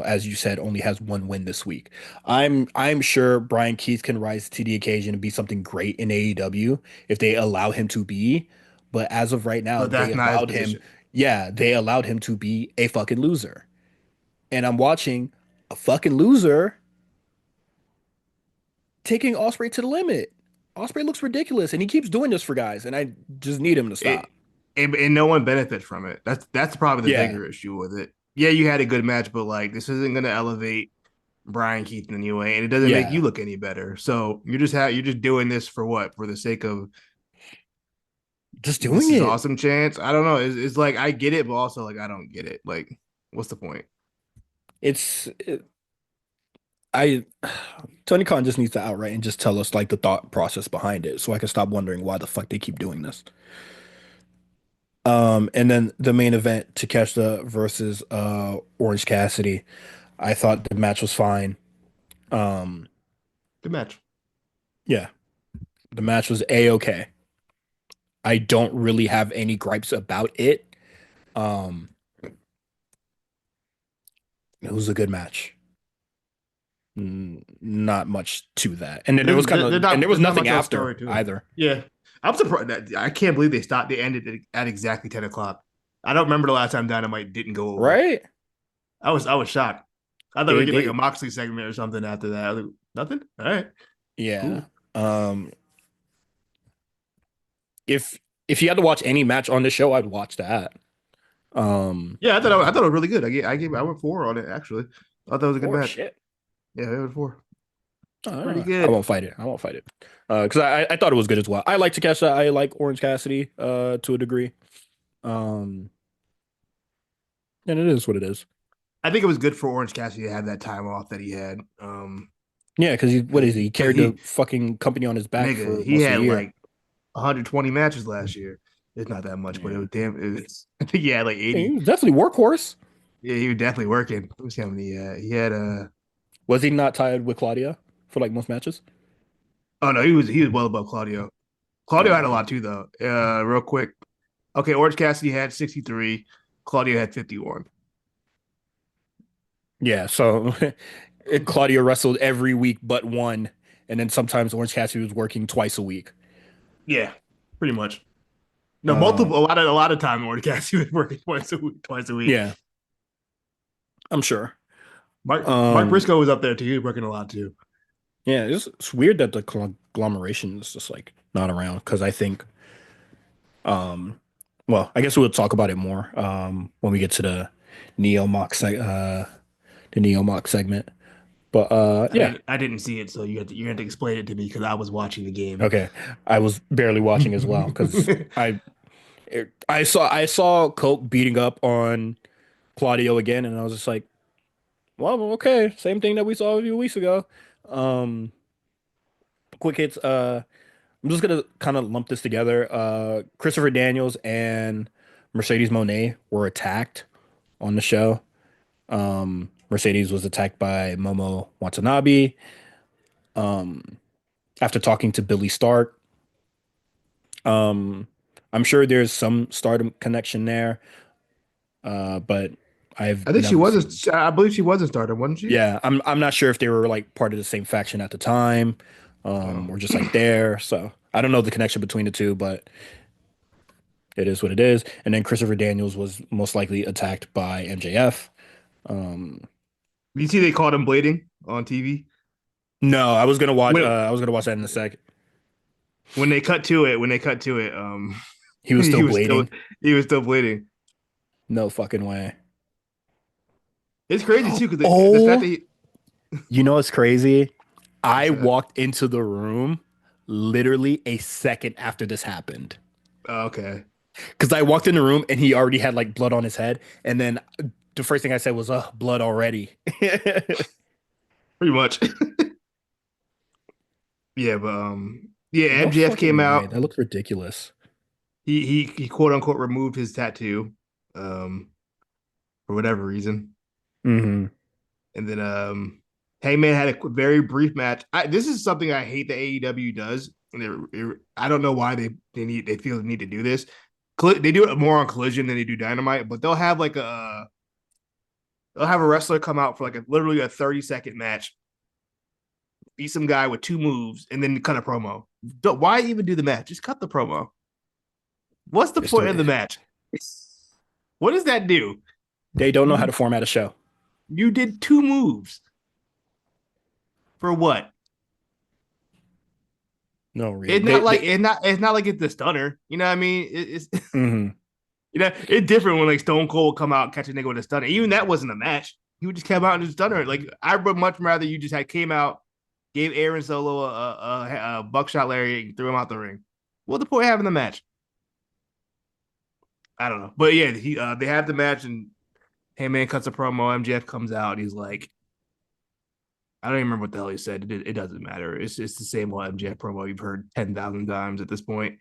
A: as you said, only has one win this week. I'm sure Brian Keith can rise to the occasion and be something great in AEW if they allow him to be. But as of right now,
B: but
A: they
B: that's not his
A: allowed him,
B: position.
A: yeah, they allowed him to be a fucking loser. And I'm watching a fucking loser taking Osprey to the limit. Osprey looks ridiculous, and he keeps doing this for guys, and I just need him to
B: It
A: stop.
B: and no one benefits from it. That's probably the
A: Yeah,
B: bigger issue with it. Yeah, you had a good match, but like this isn't gonna elevate Brian Keith in any way, and it doesn't make you
A: yeah,
B: look any better. So you're just doing this for what? For the sake of
A: just
B: this
A: doing
B: is
A: it.
B: awesome chance. I don't know. It's like I get it, but also like I don't get it. Like, what's the point?
A: It's it, I Tony Khan just needs to outright and just tell us like the thought process behind it, so I can stop wondering why the fuck they keep doing this. And then the main event, Takeshita versus Orange Cassidy. I thought the match was fine. Um,
B: Good match.
A: yeah, the match was a-okay. I don't really have any gripes about it. Um, it was a good match. Not much to that. And then there was kind of and there was
B: There's not
A: nothing
B: much of a
A: after
B: story to it.
A: either.
B: Yeah, I'm surprised that I can't believe they stopped. They ended it at exactly 10 o'clock. I don't remember the last time Dynamite didn't go over.
A: right?
B: I was shocked. I thought
A: They
B: we'd get like a
A: they
B: Moxley segment or something after that. I was like, nothing. All right,
A: yeah.
B: cool.
A: Um, if if you had to watch any match on the show, I'd watch that. Um,
B: Yeah, I thought it was really good. I went 4 on it actually. I thought it was a good
A: or
B: match.
A: shit.
B: Yeah, it was 4. Pretty
A: I
B: good.
A: won't fight it. I won't fight it. Because I thought it was good as well. I like Takeshita. I like Orange Cassidy. To a degree. Um, and it is what it is.
B: I think it was good for Orange Cassidy to have that time off that he had.
A: Yeah, because what is he? He
B: Because
A: carried the fucking company on his back
B: nigga,
A: for
B: he
A: most of the
B: had
A: year.
B: like 120 matches last year. It's not that much, but it
A: Yeah,
B: was damn. I think he had like
A: yeah, he
B: 80.
A: was definitely workhorse.
B: Yeah, he was definitely working. Let me see how many he had.
A: Was he not tied with Claudia for like most matches?
B: Oh no, he was well above Claudio. Claudio had a
A: Okay.
B: lot too, though. Real quick. Okay, Orange Cassidy had 63. Claudio had 51.
A: Yeah, so Claudia wrestled every week but one, and then sometimes Orange Cassidy was working twice a week.
B: Yeah, pretty much. No,
A: Um,
B: multiple. A lot of time Orange Cassidy was working twice a week. Twice a week.
A: yeah, I'm sure.
B: Mark
A: Um,
B: Briscoe was up there too. He was working a lot too.
A: yeah, it's weird that the conglomeration is just like not around because I think, um, well, I guess we'll talk about it more when we get to the Neo Mox segment. But yeah,
B: I didn't see it, so you had to explain it to me because I was watching the game.
A: okay, I was barely watching as well because I saw Coke beating up on Claudio again, and I was just like, well, okay, same thing that we saw a few weeks ago. Um, quick hits. I'm just gonna kind of lump this together. Christopher Daniels and Mercedes Moné were attacked on the show. Mercedes was attacked by Momo Watanabe. Um, after talking to Billy Stark, um, I'm sure there's some Stardom connection there, but I've
B: I think she
A: never
B: was.
A: seen.
B: I believe she was a starter, wasn't she?
A: Yeah, I'm not sure if they were like part of the same faction at the time,
B: Oh.
A: or just like there. So I don't know the connection between the two, but it is what it is. And then Christopher Daniels was most likely attacked by MJF. Um,
B: You see, they called him blading on TV.
A: no, I was gonna watch.
B: When
A: I was gonna watch that in a sec.
B: when they cut to it,
A: He was
B: he
A: still
B: was still
A: bleeding.
B: he was still bleeding.
A: No fucking way.
B: It's crazy too because the fact that
A: Oh,
B: he
A: you know what's crazy?
B: what's
A: I
B: that?
A: walked into the room literally a second after this happened.
B: Oh, okay,
A: Because I walked in the room and he already had like blood on his head. And then the first thing I said was, blood already.
B: pretty much. Yeah, but yeah,
A: No
B: MJF came
A: fucking way.
B: out.
A: That looks ridiculous.
B: He quote unquote removed his tattoo, um, for whatever reason,
A: Hmm.
B: and then Hangman had a very brief match. This is something I hate that AEW does, and I don't know why they feel the need to do this. They do it more on Collision than they do Dynamite, but they'll have a wrestler come out for like literally a 30-second match, beat some guy with 2 moves, and then cut a promo. Why even do the match? Just cut the promo. What's the
A: It's
B: point of the
A: the,
B: match? What does that do?
A: they don't know how
B: You
A: to format a show.
B: you did 2 moves for what?
A: No reason.
B: It's not like it's not like it's the stunner. You know what I mean? It's
A: Mhm.
B: it's different when like Stone Cold come out and catch a nigga with a stunner. Even that wasn't a match. He would just come out and just stunner. Like I would much rather you just had came out, gave Aaron Solo a buckshot lariat, and threw him out the ring. What's the point of having the match? I don't know. But yeah, they have the match and Heyman cuts a promo. MJF comes out and he's like, I don't even remember what the hell he said. It doesn't matter. It's the same old MJF promo you've heard 10,000 times at this point.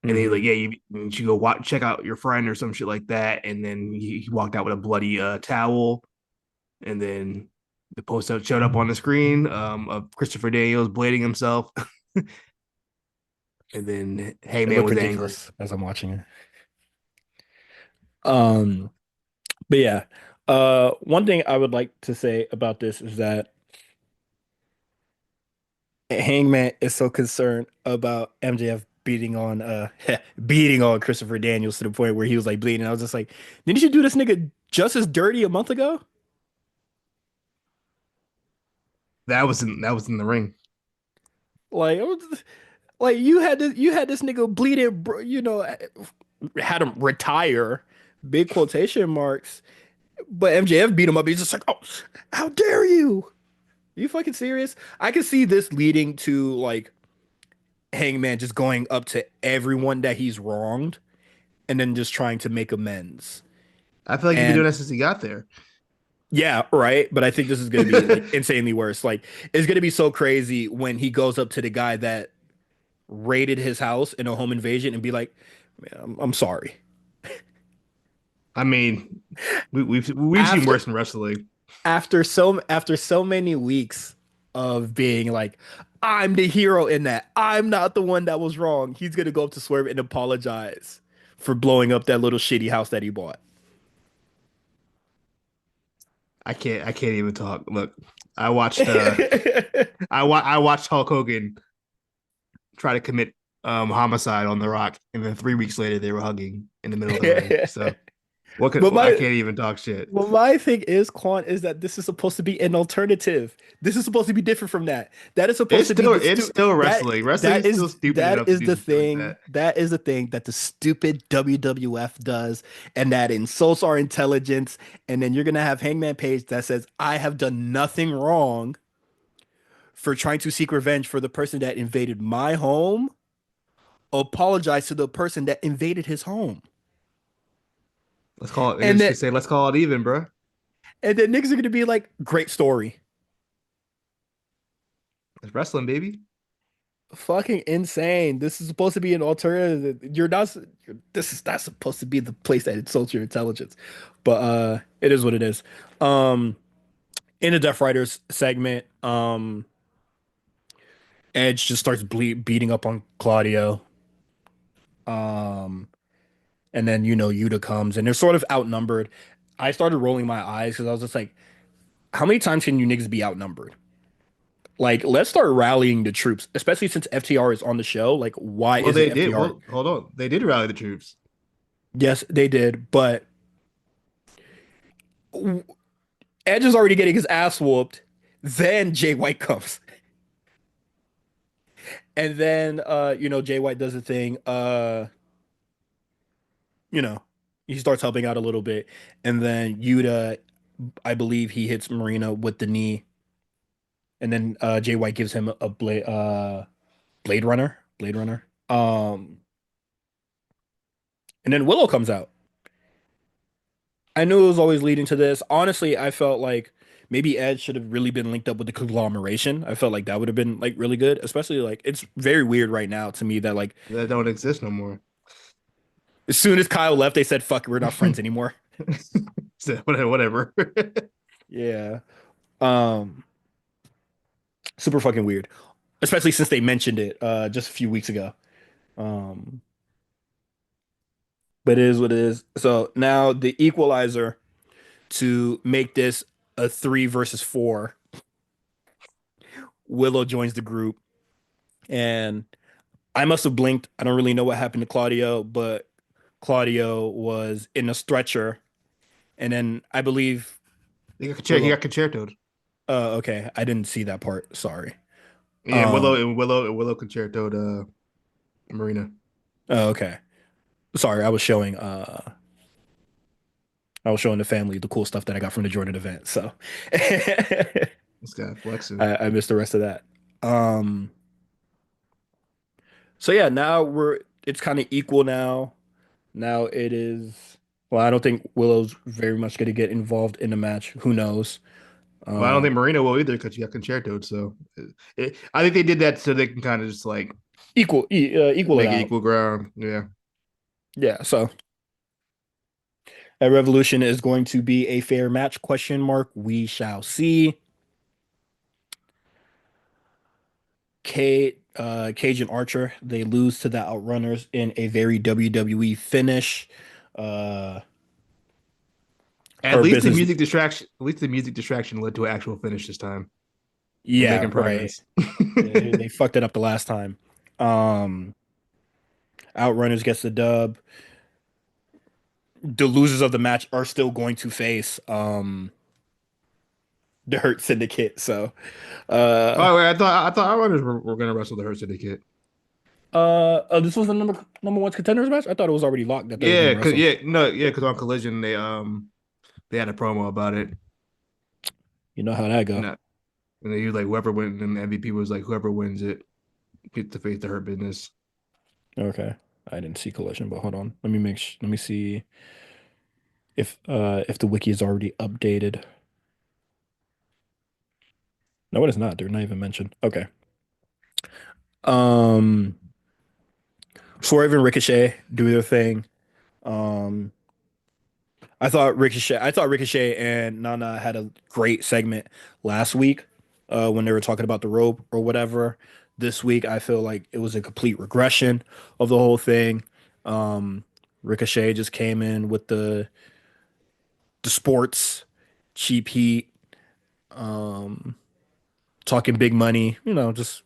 B: And then he's like,
A: Mhm.
B: yeah, you should go check out your friend or some shit like that. And then he walked out with a bloody towel. And then the post up showed up on the screen of Christopher Daniels blading himself. And then
A: It
B: Heyman
A: looked
B: was angry.
A: ridiculous as I'm watching it. Um, but yeah. One thing I would like to say about this is that Hangman is so concerned about MJF beating on beating on Christopher Daniels to the point where he was like bleeding. I was just like, didn't you do this nigga just as dirty a month ago?
B: That was in the ring.
A: Like, like you had this nigga bleeding, had him retire, big quotation marks. But MJF beat him up. He's just like, oh, how dare you? Are you fucking serious? I can see this leading to like Hangman just going up to everyone that he's wronged and then just trying to make amends.
B: I feel like he's been
A: And
B: doing that since he got there.
A: yeah, right. But I think this is gonna be like insanely worse. Like it's gonna be so crazy when he goes up to the guy that raided his house in a home invasion and be like, "Man, I'm sorry."
B: I mean, we've seen
A: After
B: worse in wrestling.
A: after so many weeks of being like, I'm the hero in that. I'm not the one that was wrong. He's gonna go up to Swerve and apologize for blowing up that little shitty house that he bought.
B: I can't even talk. Look, I watched I watched Hulk Hogan try to commit homicide on The Rock, and then 3 weeks later they were hugging in the middle of the ring. So
A: But
B: I
A: my
B: can't even talk shit.
A: Well, my thing is, Quan, is that this is supposed to be an alternative. This is supposed to be different from that. That is supposed to be the
B: It's
A: stu
B: still
A: that
B: wrestling. Wrestling
A: that
B: is
A: is
B: still stupid
A: that
B: enough to
A: is
B: do
A: the
B: some shit like
A: thing.
B: that.
A: That is the thing that the stupid WWF does, and that insults our intelligence. And then you're gonna have Hangman Page that says, "I have done nothing wrong for trying to seek revenge for the person that invaded my home. Apologize to the person that invaded his home."
B: Let's call it.
A: And
B: Just
A: then
B: could say, let's call it even, bro.
A: and then niggas are gonna be like, "Great story."
B: It's wrestling, baby.
A: Fucking insane. This is supposed to be an alternative. This is not supposed to be the place that insults your intelligence. But it is what it is. Um in the Death Riders segment, Edge just starts beating up on Claudio. Um and then Yuta comes and they're sort of outnumbered. I started rolling my eyes because I was just like, how many times can you niggas be outnumbered? Like, let's start rallying the troops, especially since FTR is on the show. Like, why
B: Well,
A: isn't
B: they did.
A: FTR?
B: Well, hold on. They did rally the troops.
A: Yes, they did, but Edge is already getting his ass whooped. Then Jay White comes. And then Jay White does the thing. You know, he starts helping out a little bit. And then Yuta, I believe he hits Marina with the knee. And then Jay White gives him a Blade Runner. Blade Runner. And then Willow comes out. I knew it was always leading to this. Honestly, I felt like maybe Edge should have really been linked up with the conglomeration. I felt like that would have been like really good, especially like it's very weird right now to me that like
B: That don't exist no more.
A: as soon as Kyle left, they said, fuck, we're not friends anymore.
B: So, whatever.
A: Yeah. Um, super fucking weird. Especially since they mentioned it just a few weeks ago. Um, but it is what it is. So now the equalizer to make this a 3 versus 4. Willow joins the group, and I must have blinked. I don't really know what happened to Claudio, but Claudio was in a stretcher, and then I believe
B: He
A: Willow.
B: got concertoed.
A: Okay, I didn't see that part. Sorry.
B: Yeah,
A: Um,
B: Willow concertoed Marina.
A: okay. Sorry, I was showing the family the cool stuff that I got from the Jordan event. So I,
B: This guy flexing.
A: I missed the rest of that. Um, so yeah, now it's kind of equal now. Now it is. Well, I don't think Willow's very much going to get involved in the match. Who knows?
B: Well, I don't
A: Um,
B: think Marina will either because she got concertoed. So I think they did that so they can kind of just like
A: equal it
B: make it
A: out.
B: equal ground. Yeah.
A: Yeah. So at Revolution is going to be a fair match? Question mark. We shall see. Cage and Archer, they lose to the Outrunners in a very WWE finish. Uh,
B: At
A: her
B: least the
A: business.
B: music distraction. At least the music distraction led to an actual finish this time. We're
A: Yeah,
B: making
A: right.
B: progress.
A: They fucked it up the last time. Um, Outrunners gets the dub. The losers of the match are still going to face the Hurt Syndicate. So uh
B: Oh wait, I thought Outrunners were gonna wrestle the Hurt Syndicate.
A: oh, this was the number one contenders match. I thought it was already locked that they were gonna
B: Yeah, cause
A: wrestle.
B: yeah, no, yeah, cause on Collision they had a promo about it,
A: You know how that
B: and
A: go.
B: that, and they was like whoever wins, and the MVP was like whoever wins it get to face the Hurt Business.
A: Okay. I didn't see collision, but hold on. Let me see if the wiki is already updated. No, it is not. They're not even mentioned. Okay. Um Swerve and Ricochet do their thing. Um I thought Ricochet and Nana had a great segment last week when they were talking about the rope or whatever. This week I feel like it was a complete regression of the whole thing. Um Ricochet just came in with the sports cheap heat, um talking big money, just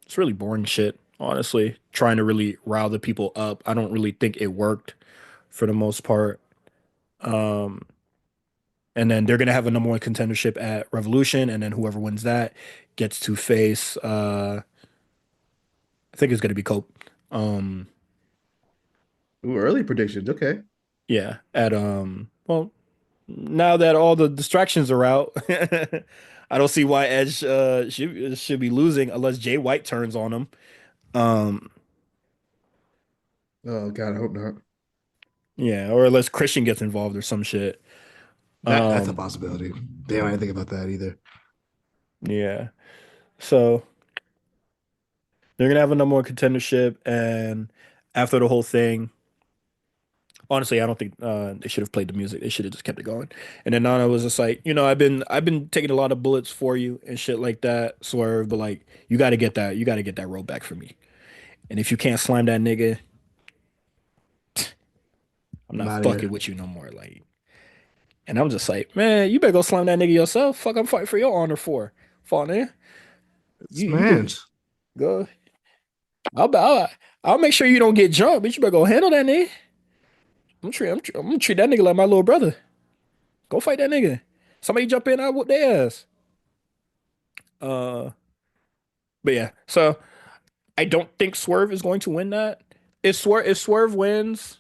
A: it's really boring shit, honestly. Trying to really rile the people up. I don't really think it worked for the most part. Um And then they're gonna have a number one contendership at Revolution, and then whoever wins that gets to face I think it's gonna be Cope. Um
B: Ooh, early predictions. Okay.
A: yeah, at well, now that all the distractions are out, I don't see why Edge should be losing unless Jay White turns on him. Um
B: Oh God, I hope not.
A: yeah, or unless Christian gets involved or some shit.
B: That's a
A: Um
B: possibility. Damn, I didn't think about that either.
A: yeah. So they're gonna have a number one contendership, and after the whole thing, honestly, I don't think they should have played the music. They should have just kept it going. And then Nana was just like, I've been taking a lot of bullets for you and shit like that, Swerve. But like, you got to get that roll back for me. And if you can't slam that nigga, I'm
B: I'm
A: not
B: out of
A: fucking
B: here.
A: with you no more. Like, and I'm just like, man, you better go slam that nigga yourself. Fuck, I'm fighting for your honor for. Fall nigga,
B: It's
A: you go
B: man's.
A: go. I'll make sure you don't get jumped, but you better go handle that nigga. I'm gonna treat that nigga like my little brother. Go fight that nigga. Somebody jump in, I whoop their ass. Uh, but yeah, so I don't think Swerve is going to win that. If Swerve wins,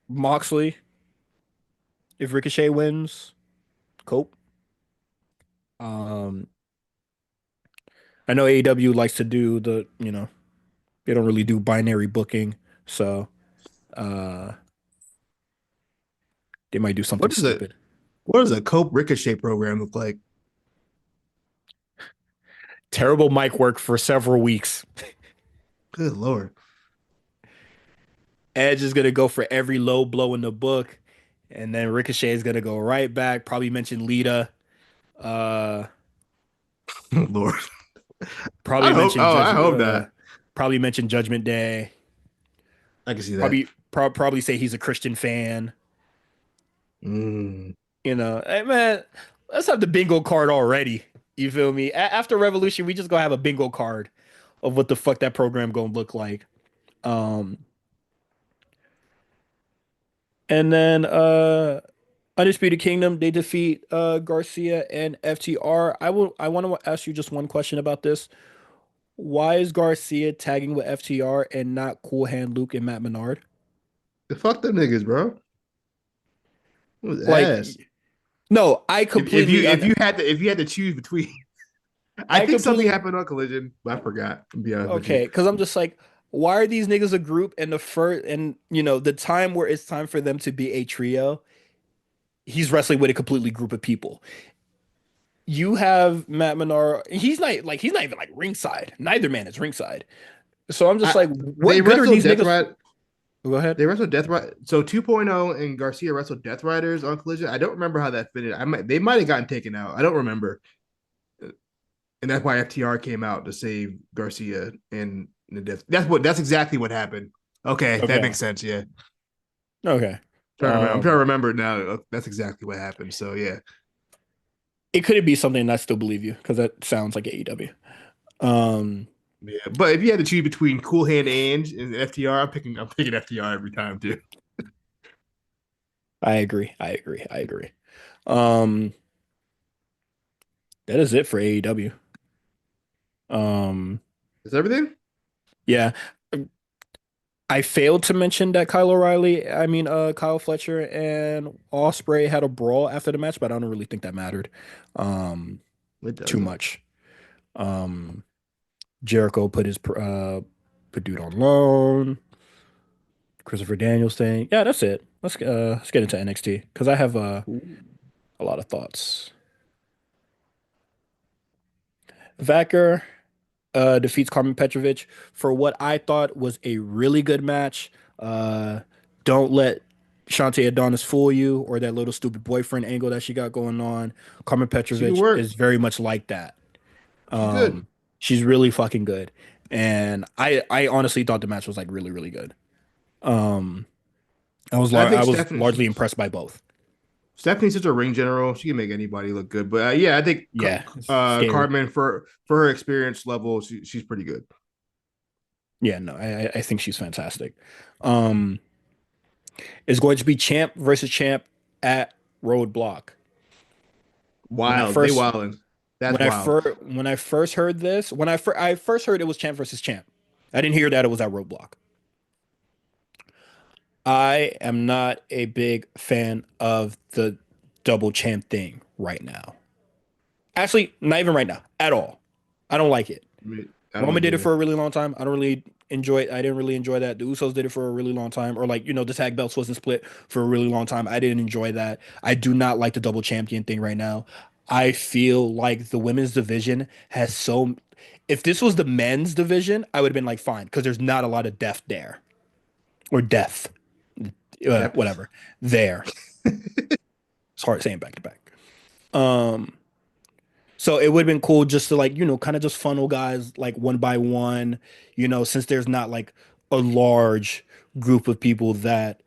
A: Moxley. If Ricochet wins, Cope. Um, I know AEW likes to do they don't really do binary booking, so uh, they might do something
B: What is it?
A: stupid.
B: What does a Cope Ricochet program look like?
A: Terrible mic work for several weeks.
B: Good lord.
A: Edge is gonna go for every low blow in the book, and then Ricochet is gonna go right back. Probably mention Lita. Uh,
B: Lord.
A: probably mention
B: I hope that.
A: Probably mention Judgment Day.
B: I can see that.
A: Probably say he's a Christian fan.
B: Mm.
A: Hey man, let's have the bingo card already. You feel me? After Revolution, we just gonna have a bingo card of what the fuck that program gonna look like. Um, and then Undisputed Kingdom, they defeat Garcia and FTR. I want to ask you just one question about this. Why is Garcia tagging with FTR and not Cool Hand Luke and Matt Menard?
B: Fuck them niggas, bro. It was
A: Like,
B: ass.
A: no,
B: If you had to choose between, I
A: I
B: think something
A: completely
B: happened on Collision, but I forgot. To be honest with you,
A: okay, because I'm just like, why are these niggas a group? And the first, and the time where it's time for them to be a trio, he's wrestling with a completely group of people. You have Matt Menard. He's not even like ringside. Neither man is ringside. So I'm just
B: I
A: like,
B: they
A: what good are
B: wrestled
A: these
B: Death
A: niggas?
B: Ride.
A: Go ahead.
B: They wrestled Death Ride. So 2.0 and Garcia wrestled Death Riders on Collision. I don't remember how that fitted. They might have gotten taken out. I don't remember, and that's why FTR came out to save Garcia and the Death. That's exactly what happened. Okay, that
A: Okay.
B: makes sense. Yeah,
A: Okay.
B: I'm trying to
A: Um,
B: remember now. That's exactly what happened. So yeah,
A: it could be something, and I still believe you because that sounds like AEW. Um,
B: Yeah, but if you had to choose between Cool Hand Ange and FTR, I'm picking FTR every time too.
A: I agree. I agree. I agree. Um, that is it for AEW. Um,
B: Is everything?
A: yeah. I failed to mention that Kyle Fletcher and Osprey had a brawl after the match, but I don't really think that mattered um
B: It
A: too
B: doesn't.
A: much. Um Jericho put dude on loan. Christopher Daniels thing. Yeah, that's it. Let's get into NXT because I have
B: Ooh.
A: a lot of thoughts. Vacker defeats Carmen Petrovic for what I thought was a really good match. Uh, don't let Shantae Adonis fool you or that little stupid boyfriend angle that she got going on. Carmen
B: She can
A: Petrovic
B: work.
A: is very much like that.
B: She's good.
A: Um, she's really fucking good, and I honestly thought the match was like really really good. Um,
B: I
A: I
B: think
A: was largely impressed by both.
B: Stephanie's such a ring general. She can make anybody look good. But yeah, I think
A: Yeah, it's scary.
B: Carmen for her experience level, she's pretty good.
A: Yeah, no, I think she's fantastic. Um, it's going to be champ versus champ at Roadblock. When I
B: Wild. They
A: first
B: wildin'. That's wild.
A: when I first heard this, I first heard it was champ versus champ. I didn't hear that it was at Roadblock. I am not a big fan of the double champ thing right now. Actually, not even right now at all. I don't like it.
B: I mean, I don't
A: Roman
B: like
A: did
B: it
A: it for
B: either.
A: a really long time. I don't really enjoy it. I didn't really enjoy that. The Usos did it for a really long time. Or like, the tag belts wasn't split for a really long time. I didn't enjoy that. I do not like the double champion thing right now. I feel like the women's division has so if this was the men's division, I would have been like fine, because there's not a lot of depth there. Or death.
B: Depth.
A: Whatever. There. It's hard saying back to back. Um So it would have been cool just to like, kind of just funnel guys like one by one, since there's not like a large group of people that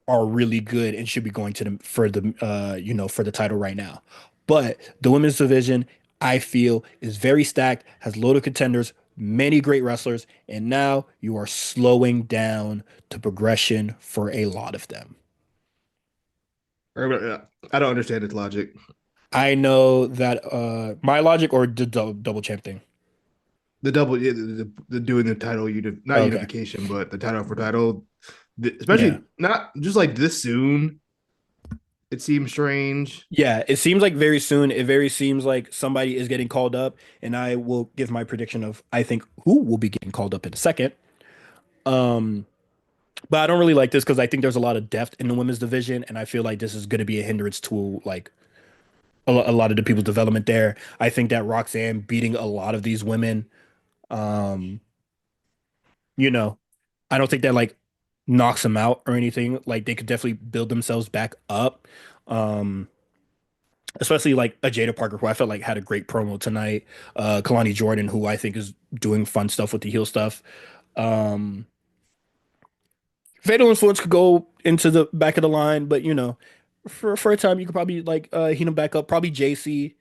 A: are really good and should be going to them for the title right now. But the women's division, I feel, is very stacked, has a load of contenders, many great wrestlers, and now you are slowing down the progression for a lot of them.
B: I don't understand its logic.
A: I know that my logic or the double champ thing.
B: The double, yeah, the doing the title, not
A: Okay.
B: unification, but the title for title,
A: Yeah.
B: especially not just like this soon. It seems strange.
A: Yeah, it seems like very soon. It very seems like somebody is getting called up, and I will give my prediction of I think who will be getting called up in a second. Um, but I don't really like this because I think there's a lot of depth in the women's division, and I feel like this is going to be a hindrance to like a lot of the people's development there. I think that Roxanne beating a lot of these women, um, you know, I don't think that like knocks them out or anything. Like they could definitely build themselves back up. Um, Especially like a Jada Parker, who I felt like had a great promo tonight. Kalani Jordan, who I think is doing fun stuff with the heel stuff. Um, Fatal Influence could go into the back of the line, but for a time you could probably like heat him back up. Probably JC.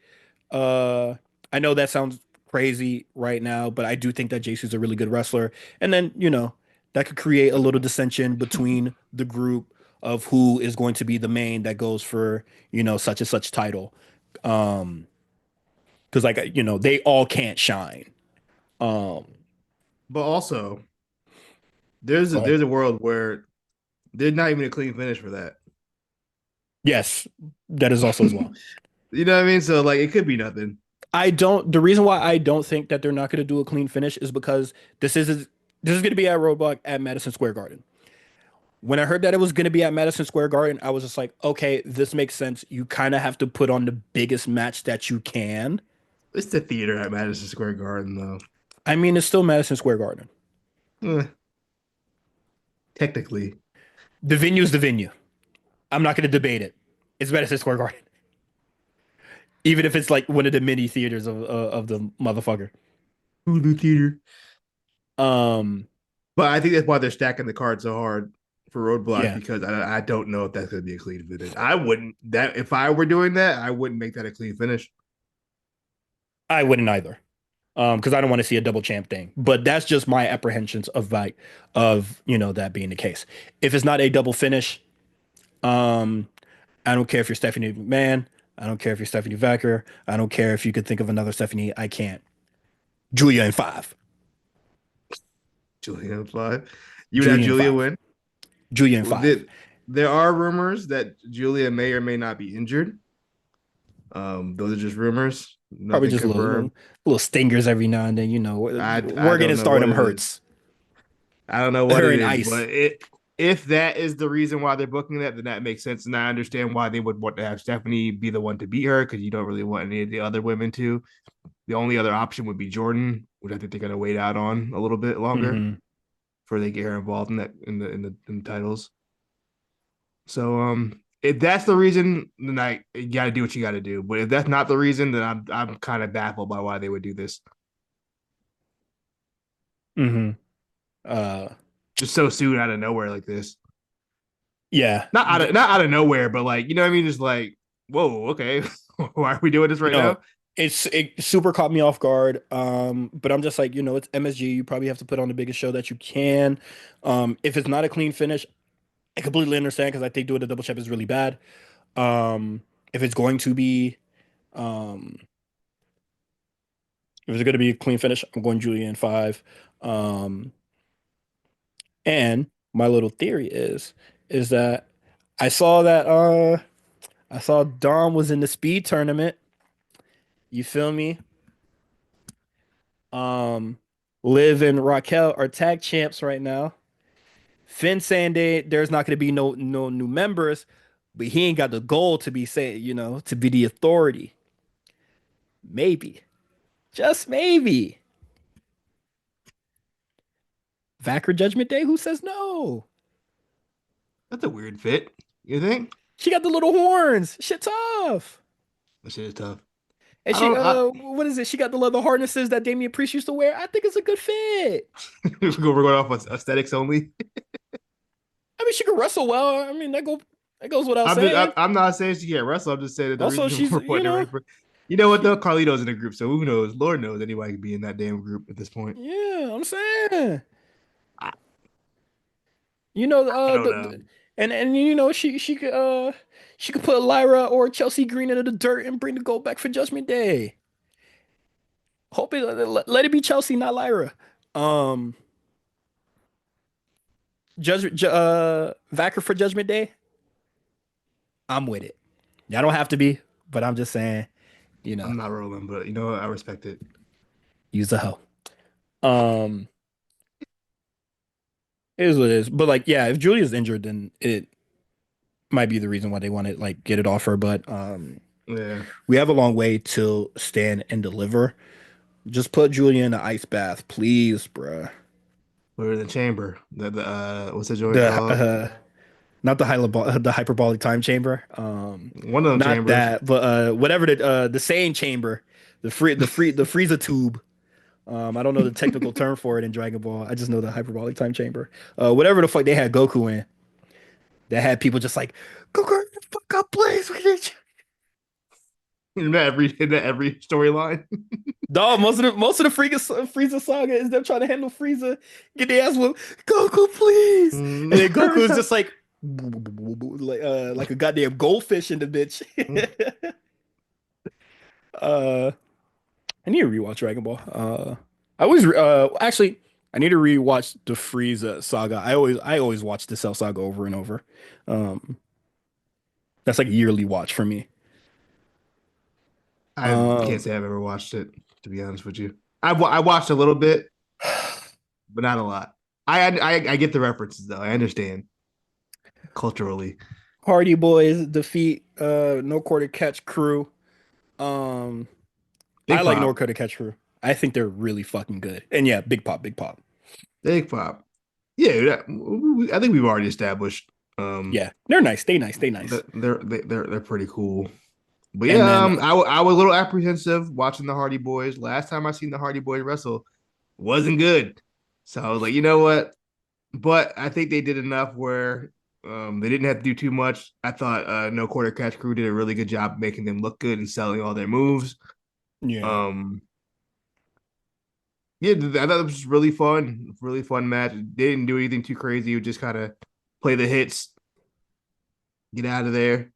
A: Uh, I know that sounds crazy right now, but I do think that JC is a really good wrestler. And then that could create a little dissension between the group of who is going to be the main that goes for such and such title. Um, because like they all can't shine. Um,
B: But also, there's a,
A: go ahead.
B: there's a world where there's not even a clean finish for that.
A: Yes, that is also as well.
B: You know what I mean? So like, it could be nothing.
A: I don't. The reason why I don't think that they're not going to do a clean finish is because this is going to be at Roadblock at Madison Square Garden. When I heard that it was going to be at Madison Square Garden, I was just like, okay, this makes sense. You kind of have to put on the biggest match that you can.
B: It's the theater at Madison Square Garden, though.
A: I mean, it's still Madison Square Garden.
B: Eh, technically,
A: The venue is the venue. I'm not going to debate it. It's Madison Square Garden, even if it's like one of the mini theaters of the motherfucker.
B: Voodoo theater.
A: Um,
B: But I think that's why they're stacking the card so hard for Roadblock
A: yeah,
B: because I don't know if that's going to be a clean finish. I wouldn't that if I were doing that, I wouldn't make that a clean finish.
A: I wouldn't either. Because I don't want to see a double champ thing. But that's just my apprehensions of that being the case. If it's not a double finish, um, I don't care if you're Stephanie McMahon. I don't care if you're Stephanie Vacker. I don't care if you could think of another Stephanie. I can't. Julia in five.
B: Julia in five. You would have
A: Julia in
B: Julia
A: five.
B: win.
A: Julia in
B: Well,
A: five.
B: there are rumors that Julia may or may not be injured. Those are just rumors,
A: Probably
B: nothing
A: just
B: confirmed.
A: little stingers every now and then.
B: I
A: Working
B: don't
A: in
B: know what
A: stardom
B: it is.
A: hurts.
B: I don't know what
A: Her
B: it
A: in
B: is,
A: ice.
B: but if that is the reason why they're booking that, then that makes sense. And I understand why they would want to have Stephanie be the one to beat her because you don't really want any of the other women to. The only other option would be Jordan, which I think they're gonna wait out on a little bit longer
A: Hmm.
B: before they get her involved in that in the titles. So if that's the reason, then you gotta do what you gotta do. But if that's not the reason, then I'm kind of baffled by why they would do this.
A: Hmm. Uh,
B: Just so soon out of nowhere like this.
A: yeah.
B: Not out of nowhere, but like, you know what I mean? Just like, whoa, okay. Why are we doing this right
A: No,
B: now?
A: it super caught me off guard. But I'm just like, it's MSG. You probably have to put on the biggest show that you can. If it's not a clean finish, I completely understand because I think doing a double check is really bad. If it's going to be, um, if it's going to be a clean finish, I'm going Julia in five. Um, and my little theory is that I saw that I saw Dom was in the speed tournament. You feel me? Um, Liv and Raquel are tag champs right now. Finn saying there's not going to be no new members, but he ain't got the goal to be saying, to be the authority. Maybe, just maybe. Vacker Judgment Day. Who says no?
B: That's a weird fit. You think?
A: She got the little horns. Shit tough.
B: That shit is tough.
A: And
B: I
A: she
B: don't I
A: what is it? She got the leather harnesses that Damian Priest used to wear. I think it's a good fit.
B: we're going off with aesthetics only.
A: I mean, she could wrestle well. I mean, that goes without saying.
B: I'm not saying she can't wrestle. I'm just saying that the
A: Also,
B: reason
A: she's
B: we're putting her in for you know what
A: she
B: though? Carlito's in the group, so who knows? Lord knows anybody could be in that damn group at this point.
A: yeah, I'm saying.
B: I, I
A: The,
B: don't know.
A: and she could put Lyra or Chelsea Green into the dirt and bring the gold back for Judgment Day. Hope it let it be Chelsea, not Lyra. Um, Vacker for Judgment Day. I'm with it. Y'all don't have to be, but I'm just saying, you know,
B: I'm not rolling, but you know what? I respect it.
A: use the hoe. Um, it is what it is. But like, yeah, if Julia's injured, then it might be the reason why they want to like get it off her. But
B: Yeah.
A: we have a long way to stand and deliver. Just put Julia in the ice bath, please, bruh.
B: We're in the chamber. The what's the joint
A: The
B: called?
A: not the hyperbolic time chamber.
B: One of them
A: Not
B: chambers.
A: that, but whatever the same chamber, the freezer tube. I don't know the technical term for it in Dragon Ball. I just know the hyperbolic time chamber. Whatever the fuck they had Goku in, that had people just like, Goku, fuck up, please. We need you.
B: In every storyline.
A: Dog, most of the Frieza saga is them trying to handle Frieza, get their ass whooped. Goku, please. And then Goku is just like a goddamn goldfish in the bitch. uh, I need to rewatch Dragon Ball. I always actually I need to rewatch the Frieza saga. I always watch the Cell saga over and over. Um, that's like a yearly watch for me.
B: I can't
A: Um,
B: say I've ever watched it, to be honest with you. I watched a little bit, but not a lot. I get the references though. I understand culturally.
A: Hardy Boys defeat No Quarter Catch Crew. Um, I
B: Big
A: like No
B: Pop,
A: Quarter Catch Crew. I think they're really fucking good. And yeah, Big Pop, Big Pop.
B: Big Pop. Yeah, I think we've already established.
A: Yeah, they're nice. They nice. They nice.
B: They're pretty cool. But
A: And
B: yeah,
A: then
B: I was a little apprehensive watching the Hardy Boys. Last time I seen the Hardy Boys wrestle wasn't good, so I was like, you know what? But I think they did enough where they didn't have to do too much. I thought No Quarter Catch Crew did a really good job making them look good and selling all their moves.
A: yeah,
B: Um, Yeah, I thought it was really fun match. They didn't do anything too crazy. You just kind of play the hits, get out of there.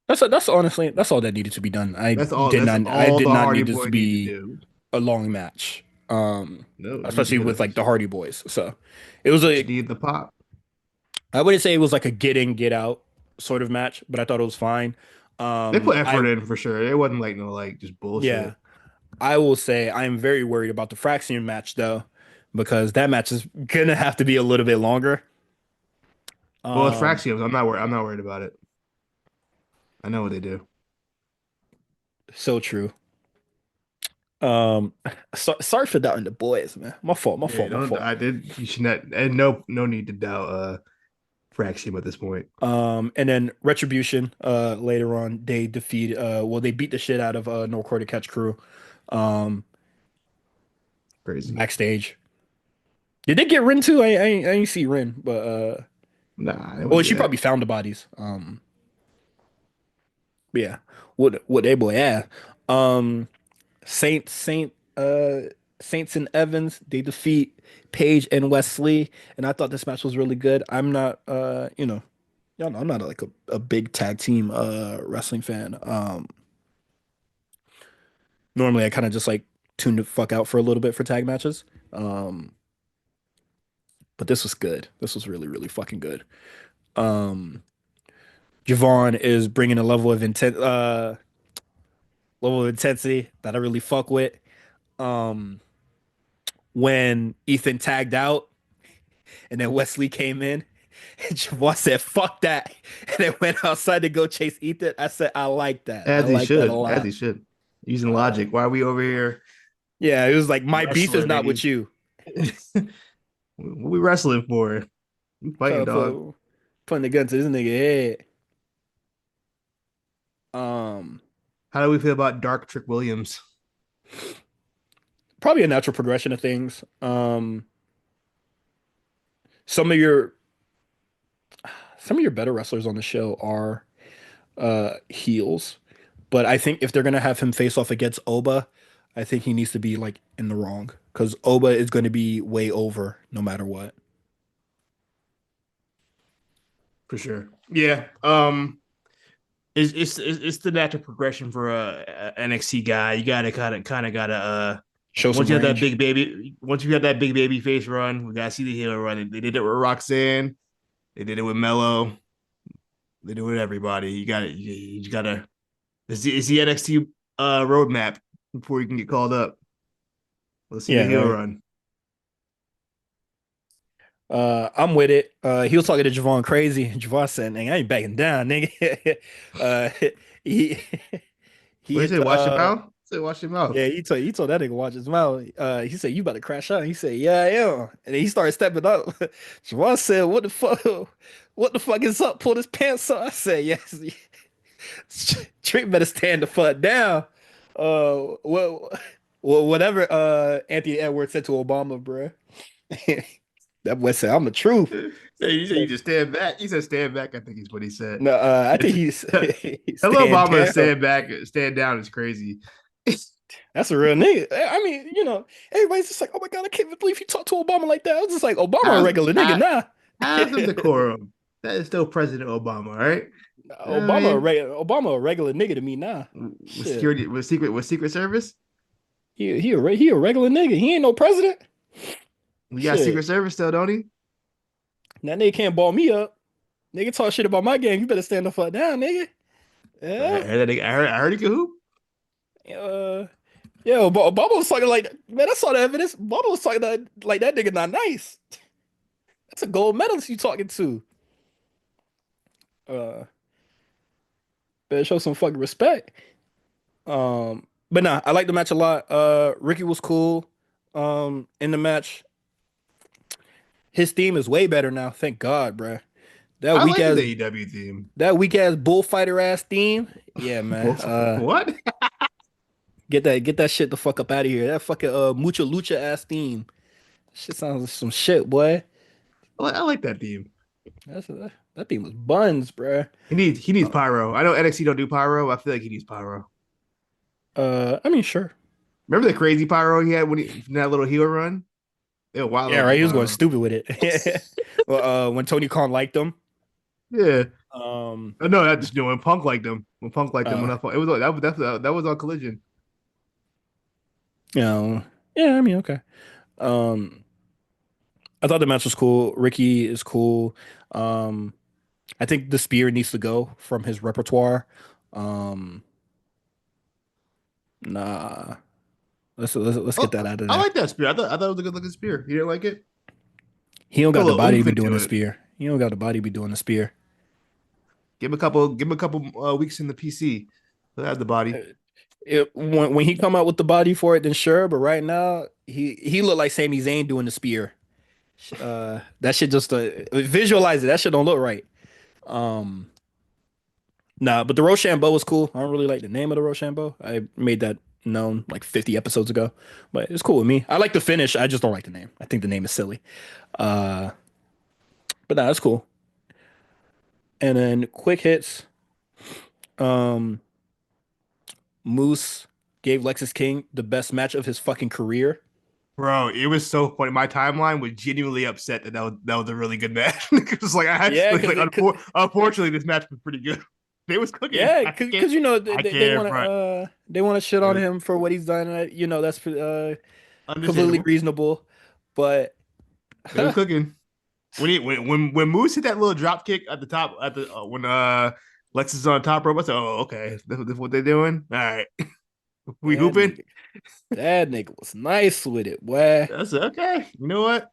A: That's honestly that's all that needed to be done.
B: That's
A: I
B: all
A: did
B: the
A: not
B: Hardy
A: need this to
B: Boy need to
A: be
B: do.
A: a long match.
B: No,
A: Especially with like the
B: just
A: Hardy Boys. So it was a
B: need the pop.
A: I wouldn't say it was like a get in, get out sort of match, but I thought it was fine.
B: They put effort
A: I
B: in for sure. It wasn't like no like just
A: Yeah,
B: bullshit.
A: I will say I am very worried about the Fraxian match though, because that match is gonna have to be a little bit longer.
B: Well, it's
A: Um,
B: Fraxiums. I'm not worried about it. I know what they do.
A: so true. Um, sorry for doubting the boys, man. My fault, my
B: Yeah,
A: fault, my
B: don't
A: fault.
B: I did you should not and no need to doubt Fraxium at this point.
A: And then Retribution, later on, they defeat, well, they beat the shit out of No Quarter Catch Crew, um,
B: Crazy.
A: backstage. Did they get Rin too? I ain't see Rin, but
B: Nah, they
A: well,
B: wouldn't do
A: she
B: that.
A: probably found the bodies. But yeah, what they boy, yeah. Um, Saint Saint Saints and Evans, they defeat Paige and Wesley, and I thought this match was really good. I'm not y'all know I'm not like a big tag team wrestling fan. Normally I kind of just like tune the fuck out for a little bit for tag matches. Um, but this was good. This was really, really fucking good. Um, Javon is bringing a level of intensity that I really fuck with. Um, when Ethan tagged out and then Wesley came in, and Javon said, "Fuck that," and then went outside to go chase Ethan. I said, "I like that. I like that a
B: As he
A: lot."
B: should. Using
A: Uh,
B: logic. Why are we over here
A: yeah, it was like my beef is
B: wrestling,
A: not with
B: nigga?
A: you.
B: What we wrestling for? We fighting,
A: Trying to
B: dog.
A: putting the gun to this nigga head. Um,
B: How do we feel about Dark Trick Williams?
A: Probably a natural progression of things. Some of your some of your better wrestlers on the show are heels, but I think if they're gonna have him face off against Oba, I think he needs to be like in the wrong because Oba is going to be way over no matter what.
B: For sure. Yeah. It's the natural progression for a NXT guy. You gotta kind of gotta
A: Show some range.
B: once you have that big baby face run, we gotta see the heel run. They did it with Roxanne, they did it with Mello, they do it with everybody. You just gotta it's the NXT roadmap before you can get called up. Let's see the
A: Yeah,
B: heel
A: right.
B: run.
A: I'm with it. He was talking to Javon crazy. Javon said, "Nigga, I ain't backing down, nigga." uh, he he
B: What he
A: hit
B: said,
A: the
B: watch your mouth? Say watch your mouth.
A: yeah, he told that nigga watch his mouth. He said, "You about to crash out." He said, "Yeah, I am." And then he started stepping up. Javon said, "What the fuck? What the fuck is up? Pull his pants up." I said, "Yes." Trick better stand the fuck down. Well, whatever. Anthony Edwards said to Obama, bruh. That boy said, "I'm the truth."
B: He said you
A: So,
B: just stand back. He said stand back, I think is what he said.
A: no, I think
B: It's
A: he's he's
B: tell
A: staying
B: Obama to
A: down.
B: stand back, stand down is crazy.
A: That's a real nigga. I mean, everybody's just like, "Oh my God, I can't believe he talked to Obama like that." I was just like, "Obama a
B: Have,
A: regular nigga,
B: have,
A: nah."
B: have some decorum. That is still President Obama, all right? You know what I mean?
A: Obama a regular nigga to me, nah.
B: With
A: Shit,
B: security, with Secret Service,
A: he a regular nigga. He ain't no president.
B: we got Secret
A: Shit,
B: Service still, don't he?
A: that nigga can't ball me up. Nigga talk shit about my game. You better stand the fuck down, nigga. Yeah.
B: I heard he could hoop.
A: Uh, yeah, Obama was talking like, man, I saw the evidence. Obama was talking like that nigga not nice. That's a gold medalist you talking to. Uh, Better show some fucking respect. But nah, I like the match a lot. Ricky was cool. In the match, his theme is way better now. Thank God, bruh. That
B: I
A: weak
B: like his
A: ass,
B: AEW theme.
A: that weak ass bullfighter ass theme. Yeah, man.
B: What?
A: Get that shit the fuck up out of here. That fucking mucha lucha ass theme. Shit sounds like some shit, boy.
B: I like that theme.
A: That theme was buns, bruh.
B: He needs pyro. I know NXT don't do pyro. I feel like he needs pyro.
A: I mean, sure.
B: Remember the crazy pyro he had when he from that little heel run? They were wild
A: Yeah,
B: with the
A: right. He was going
B: pyro.
A: stupid with it. Well, when Tony Khan liked him,
B: Yeah.
A: um,
B: No, that just when Punk liked them. When Punk liked them,
A: uh,
B: when I it was that was on Collision.
A: you know, yeah, I mean, okay. Um, I thought the match was cool. Ricky is cool. Um, I think the spear needs to go from his repertoire. Um, nah, let's get
B: Oh,
A: that out of
B: I
A: there.
B: like that spear. I thought it was a good looking spear. You didn't like it?
A: He don't
B: Put a
A: got the
B: little
A: body to
B: oomph
A: be doing
B: into
A: the
B: it.
A: spear. He don't got the body to be doing the spear.
B: Give him a couple weeks in the PC. He'll have the body.
A: When he come out with the body for it, then sure. But right now, he look like Sami Zayn doing the spear. That shit just visualize it. That shit don't look right. Um, nah, but the Rochambeau was cool. I don't really like the name of the Rochambeau. I made that known like 50 episodes ago, but it's cool with me. I like the finish. I just don't like the name. I think the name is silly. Uh, but nah, that's cool. And then quick hits. Um, Moose gave Lexus King the best match of his fucking career.
B: Bro, it was so funny. My timeline was genuinely upset that was a really good match. Because like
A: Yeah,
B: unfortunately this match was pretty good. They was cooking.
A: yeah, cause you know
B: I
A: they
B: can't
A: want
B: front.
A: they want to shit
B: It
A: on
B: was
A: him for what he's done. You know that's completely
B: understandable.
A: reasonable, but
B: They was cooking. When Moose hit that little drop kick at the top at the when Lex is on top rope, I said, "Oh, okay, this what they're doing. All right, we
A: that
B: hooping."
A: nigga that nigga was nice with it, boy.
B: I said, "Okay, you know what?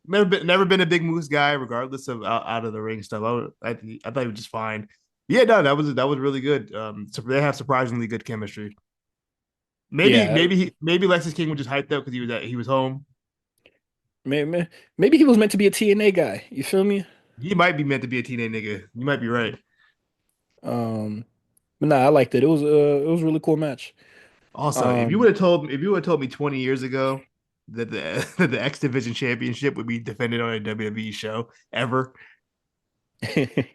B: Never been a big Moose guy, regardless of out of the ring stuff. I thought he was just fine. Yeah, no, that was really good. So they have surprisingly good chemistry.
A: Yeah,
B: Maybe Lexus King was just hyped up because he was home.
A: maybe he was meant to be a TNA guy. You feel me?
B: He might be meant to be a teenage nigga. You might be right.
A: Um, but nah, I liked it. It was a really cool match.
B: Also,
A: Um,
B: if you would have told me 20 years ago that the that the X Division Championship would be defended on a WWE show ever,
A: you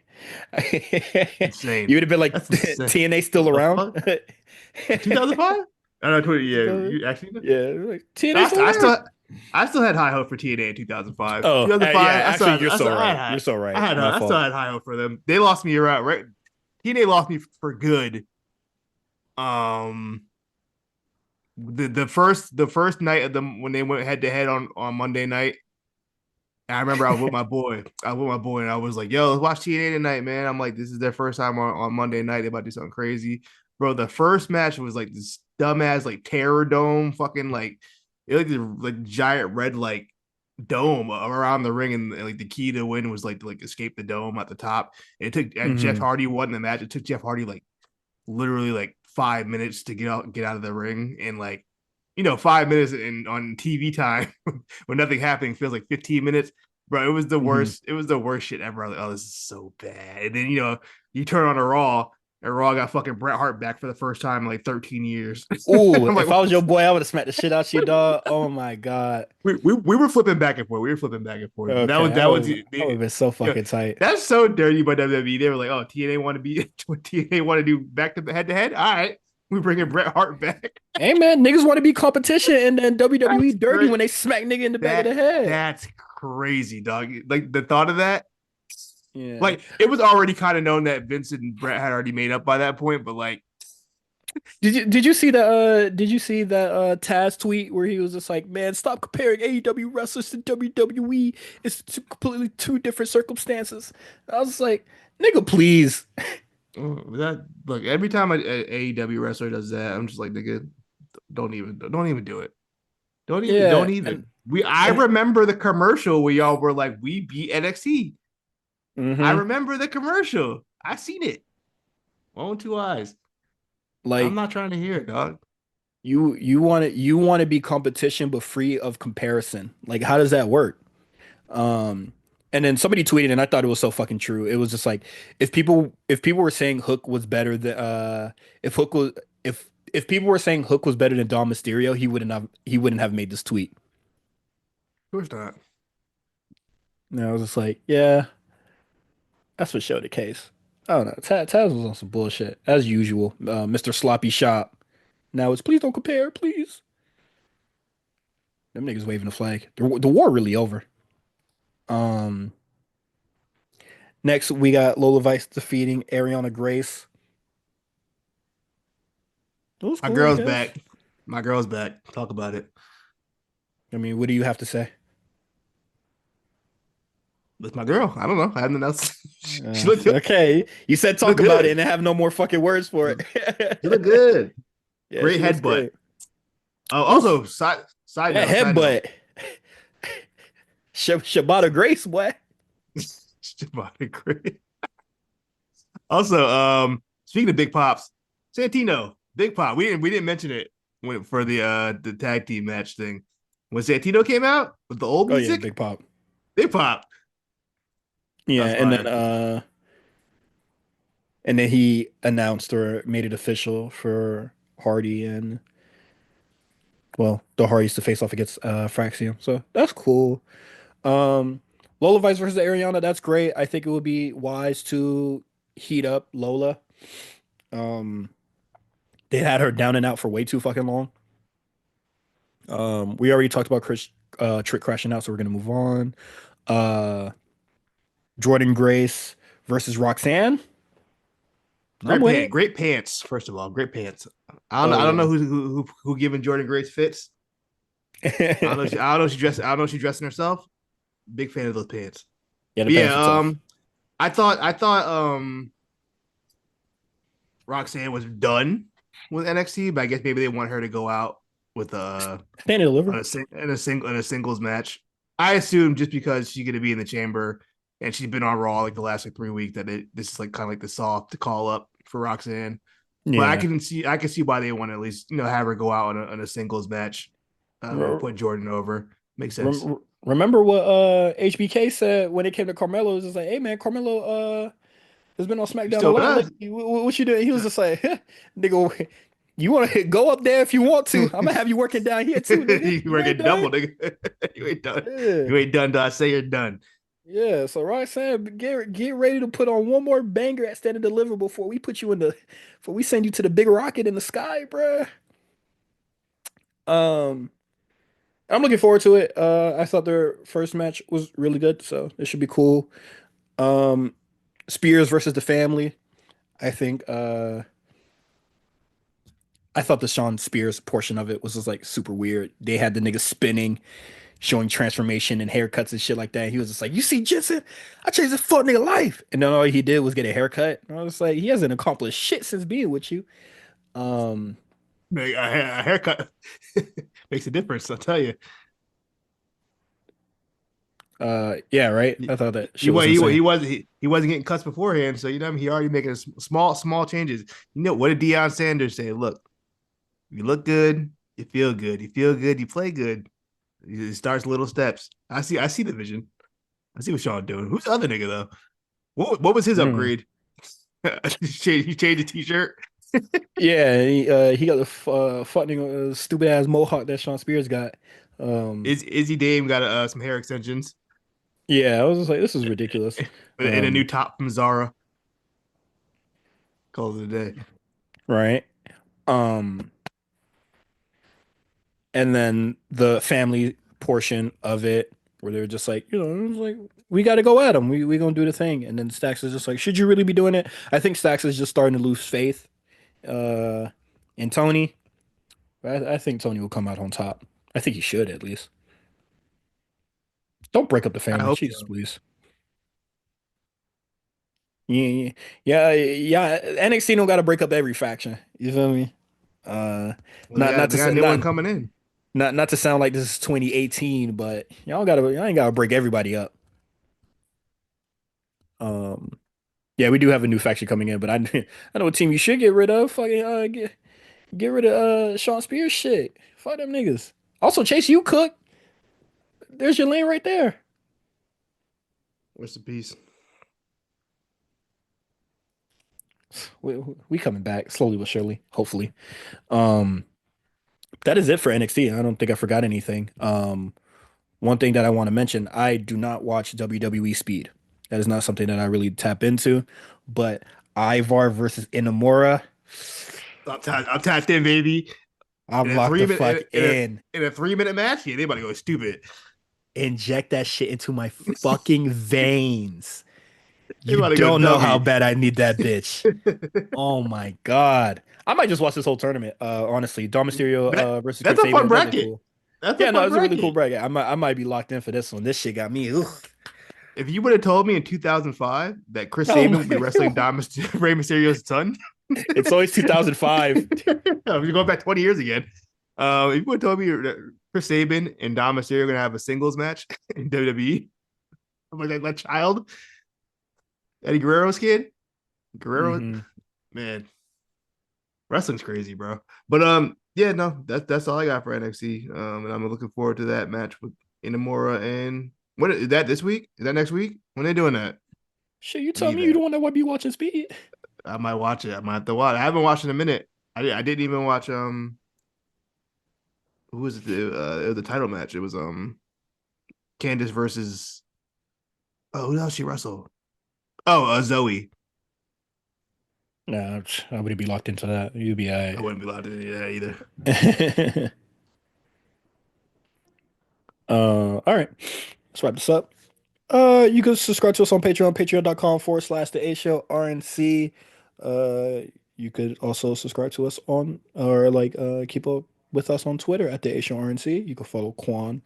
B: insane.
A: would have been like
B: That's insane.
A: TNA still
B: What the
A: around?
B: fuck? 2005? I don't know, 20, yeah,
A: So,
B: you actually
A: yeah, like, TNA
B: I,
A: still
B: I
A: around?
B: still I still had high hope for TNA in 2005.
A: Oh, yeah.
B: 2005,
A: Actually, you're so right. You're so right. My
B: I still
A: fault.
B: had high hope for them. They lost me around, right? TNA lost me for good. Um, the first night of them when they went head to head on Monday night. I remember I was with my boy. I was with my boy, and I was like, "Yo, let's watch TNA tonight, man." I'm like, "This is their first time on Monday night. They about to do something crazy, bro." The first match was like this dumbass like terror dome, fucking like it like giant red like dome around the ring, and like the key to win was like to like escape the dome at the top. It took and Jeff
A: Hmm.
B: Hardy won the match. It took Jeff Hardy like literally like 5 minutes to get out of the ring, and like 5 minutes in on TV time when nothing happening feels like 15 minutes. Bro, it was the
A: Hmm.
B: worst. It was the worst shit ever. I was like, oh, this is so bad. And then you turn on a Raw, and Raw got fucking Bret Hart back for the first time in like 13 years.
A: Ooh,
B: I'm like,
A: if
B: what
A: I was your
B: this?
A: boy, I would have smacked the shit out you, dog. Oh my God.
B: We were flipping back and forth. We were flipping back and forth. But
A: Okay, I would
B: the,
A: have been so fucking tight.
B: that's so dirty by WWE. They were like, oh, TNA want to be TNA want to do back to head to head. All right, we bringing Bret Hart back.
A: Hey man, niggas want to be competition, and then WWE
B: That's
A: dirty
B: great.
A: when they smack nigga in the back of the
B: That
A: head.
B: that's crazy, dog. Like the thought of that.
A: Yeah.
B: Like it was already kind of known that Vincent and Brett had already made up by that point, but like,
A: Did you see that Taz tweet where he was just like, man, stop comparing AEW wrestlers to WWE. It's completely two different circumstances. I was just like, nigga, please.
B: that look every time a AEW wrestler does that, I'm just like, nigga, don't even do it. Don't
A: Yeah,
B: even. I
A: and
B: remember the commercial where y'all were like, we beat NXT. I
A: hmm
B: remember the commercial. I seen it. One with two eyes. I'm
A: like
B: not trying to hear it, dog.
A: you want to be competition but free of comparison. Like, how does that work? Um, and then somebody tweeted, and I thought it was so fucking true. It was just like if people were saying Hook was better than if Hook was if people were saying Hook was better than Dom Mysterio, he wouldn't have made this tweet.
B: Of course not.
A: And I was just like, yeah, that's what showed the case. I don't know. Taz was on some bullshit as usual. Mr. Sloppy Shop. Now it's please don't compare, please. Them niggas waving the flag. The war really over. Um, Next we got Lola Vice defeating Ariana Grace. It was
B: My
A: cool, I
B: girl's
A: guess.
B: back. My girl's back. Talk about it.
A: I mean, what do you have to say?
B: It's my girl. I don't know. I haven't else. She looked good.
A: Okay, you said
B: She
A: talk
B: looked
A: about it
B: good.
A: and have no more fucking words for
B: She looked
A: it.
B: good.
A: Yeah,
B: Great
A: she looks
B: headbutt.
A: great. Oof,
B: Also, side
A: that
B: note, side note.
A: headbutt. Shabata Grace, what?
B: Great. Also, speaking of Big Pops, Santino, Big Pop. We didn't mention it for the tag team match thing. When Santino came out with the old
A: Oh yeah,
B: music,
A: Big Pop.
B: Big Pop.
A: Yeah,
B: That's fire.
A: and then he announced or made it official for Hardy and well, the Hardys to face off against Fraxium. So that's cool. Um Lola Vice versus Ariana, that's great. I think it would be wise to heat up Lola. Um they had her down and out for way too fucking long. We already talked about Chris Trick crashing out, so we're gonna move on. Uh Jordan Grace versus Roxanne. I'm with it.
B: Great pants. First of all, great pants.
A: Oh
B: I don't know
A: yeah.
B: who giving Jordan Grace fits. I don't know. She dressed. I don't know. If she's dressing herself. Big fan of those pants.
A: Yeah, the
B: But
A: pants are
B: yeah,
A: tough.
B: I thought Roxanne was done with NXT, but I guess maybe they want her to go out with
A: Stand and deliver.
B: in a singles match. I assume just because she's gonna be in the chamber and she's been on Raw like the last like 3 weeks that this is like kind of like the soft call up for Roxanne. But
A: Yeah.
B: I can see why they want to at least have her go out on a singles match and
A: Re-
B: put Jordan over. Makes sense.
A: Remember what HBK said when it came to Carmelo? It was just like, hey man, Carmelo has been on
B: You
A: SmackDown a
B: still with
A: lot
B: us?
A: lately. What you doing? He was just like, nigga, you want to go up there if you want to. I'm gonna have you working down here too, nigga.
B: You
A: You ain't
B: working
A: done.
B: double, nigga. You ain't done.
A: Yeah.
B: You ain't done till I say you're done.
A: Yeah, so Roxanne, get ready to put on one more banger at Stand and Deliver before we put you in the before we send you to the big rocket in the sky, bruh. Um, I'm looking forward to it. I thought their first match was really good, so it should be cool. Um, Spears versus the family. I think I thought the Sean Spears portion of it was just like super weird. They had the nigga spinning, showing transformation and haircuts and shit like that. He was just like, "You see, Jensen, I changed this fuck nigga life." And then all he did was get a haircut. And I was like, he hasn't accomplished shit since being with you. Um,
B: A haircut makes a difference. I'll tell you.
A: yeah, right.
B: He,
A: I thought that
B: he,
A: shit
B: wa-
A: was
B: he, wa-
A: insane.
B: he wasn't getting cuts beforehand, so what I mean. He already making small changes. What did Deion Sanders say? Look, you look good, you feel good, you play good. It starts little steps. I see the vision. I see what Sean doing. Who's the other nigga though? What was his
A: Mm.
B: upgrade? He changed the t-shirt.
A: Yeah, he got the fucking stupid ass mohawk that Sean Spears got. Um,
B: Izzy Dame got some hair extensions
A: yeah, I was just like, this is ridiculous.
B: and a new
A: Um,
B: top from Zara. Call it a day.
A: right. Um, and then the family portion of it where they're just like, it's like we got to go at him. We gonna do the thing. And then Stacks is just like, should you really be doing it? I think Stacks is just starting to lose faith uh in Tony. I think Tony will come out on top. I think he should at least. Don't break up the
B: I
A: family,
B: hope
A: Jesus,
B: so.
A: please. Yeah, yeah. NXT don't got to break up every faction. You feel me? Uh,
B: Well,
A: not
B: they
A: to
B: got
A: say
B: a new one coming in.
A: not to sound like this is 2018, but y'all ain't gotta break everybody up. Um, yeah, we do have a new faction coming in, but I I know a team you should get rid of. Fucking get rid of Sean Spears shit. Fuck them niggas. Also, Chase, you cook. There's your lane right there.
B: What's the piece?
A: We coming back slowly but surely, hopefully. Um, that is it for NXT. I don't think I forgot anything. One thing that I want to mention, I do not watch WWE Speed. That is not something that I really tap into. But Ivar versus Inamura,
B: I'm tapped in, baby.
A: I'm
B: In a
A: locked
B: three
A: the
B: minute
A: fuck in.
B: in a 3 minute match, yeah, they about to go stupid.
A: Inject that shit into my fucking veins.
B: They
A: You
B: about to go
A: don't know how
B: dummy.
A: bad I need that bitch. Oh my God. I might just watch this whole tournament. Honestly, Dom Mysterio
B: that
A: versus Chris
B: that's a fun
A: Sabin. That look
B: bracket.
A: cool.
B: That's a
A: Yeah, no,
B: fun
A: it's a really cool
B: bracket.
A: bracket. I might be locked in for this one. This shit got me. Ugh.
B: If you would have told me in 2005 that Chris
A: Oh
B: Sabin would be
A: my,
B: wrestling Rey Mysterio's son,
A: it's always 2005.
B: you're going back 20 years again. If you would have told me that Chris Sabin and Dom Mysterio are going to have a singles match in WWE, I'm like that child, Eddie Guerrero's kid, Guerrero,
A: Hmm.
B: man, wrestling's crazy, bro. But yeah, no, that's all I got for NXT. And I'm looking forward to that match with Inamura and what is that this week? Is that next week? When they doing that?
A: Shit, you tell
B: Need
A: me you
B: that.
A: don't want to be watching Speed.
B: I might watch it. I might have to watch. I haven't watched in a minute. I didn't even watch who was it was the title match. It was Candice versus who else she wrestled? Oh, Zoe.
A: Nah, I wouldn't be locked into that. You'd be all
B: I wouldn't be allowed to do that either.
A: right. All right. Let's wrap this up. You can subscribe to us on Patreon, patreon.com/the A Show RNC. Uh, you could also subscribe to us on or keep up with us on Twitter at the A Show RNC. You can follow Quan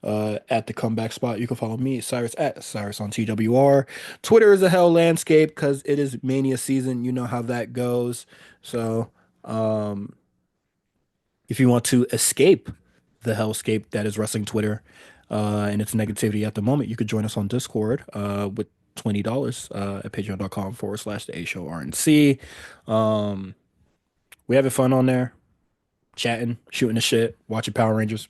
A: at the comeback spot. You can follow me, Cyrus at Cyrus on TWR. Twitter is a hell landscape because it is mania season. You know how that goes. So um if you want to escape the hellscape that is wrestling Twitter and its negativity at the moment, you could join us on Discord with $20 at patreon.com/, the A Show RNC. Um, we having fun on there, chatting, shooting the shit, watching Power Rangers.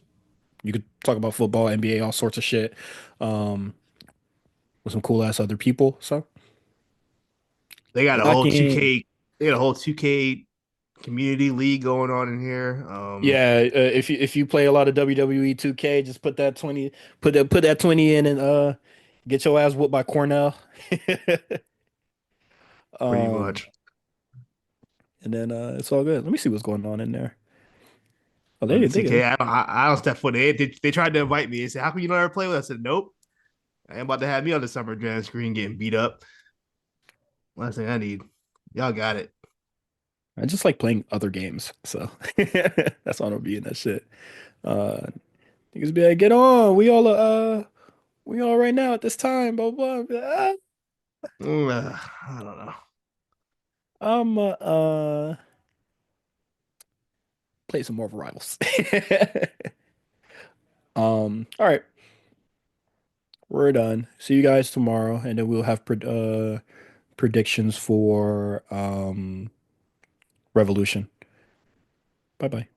A: You could talk about football, NBA, all sorts of shit um, with some cool ass other people. So
B: They got a
A: lock
B: whole
A: in.
B: 2K. They got a whole 2K community league going on in here.
A: Yeah, if you play a lot of WWE 2K, just put that 20 in and get your ass whooped by Cornell.
B: Pretty
A: Um,
B: much.
A: and then it's all good. Let me see what's going on in there. Oh,
B: And the
A: they good.
B: 2K, I don't step foot in. They tried to invite me. They said, "How come you don't ever play with us?" I said, "Nope. I ain't about to have me on the summer jam screen getting beat up." Last thing I need. Y'all got it.
A: I just like playing other games, so that's why I don't be in that shit. Uh, niggas be like, get on. We all right now at this time. Blah blah. Blah.
B: I don't know.
A: I'm play some more rivals. All right. We're done. See you guys tomorrow, and then we'll have predictions for Revolution. Bye bye.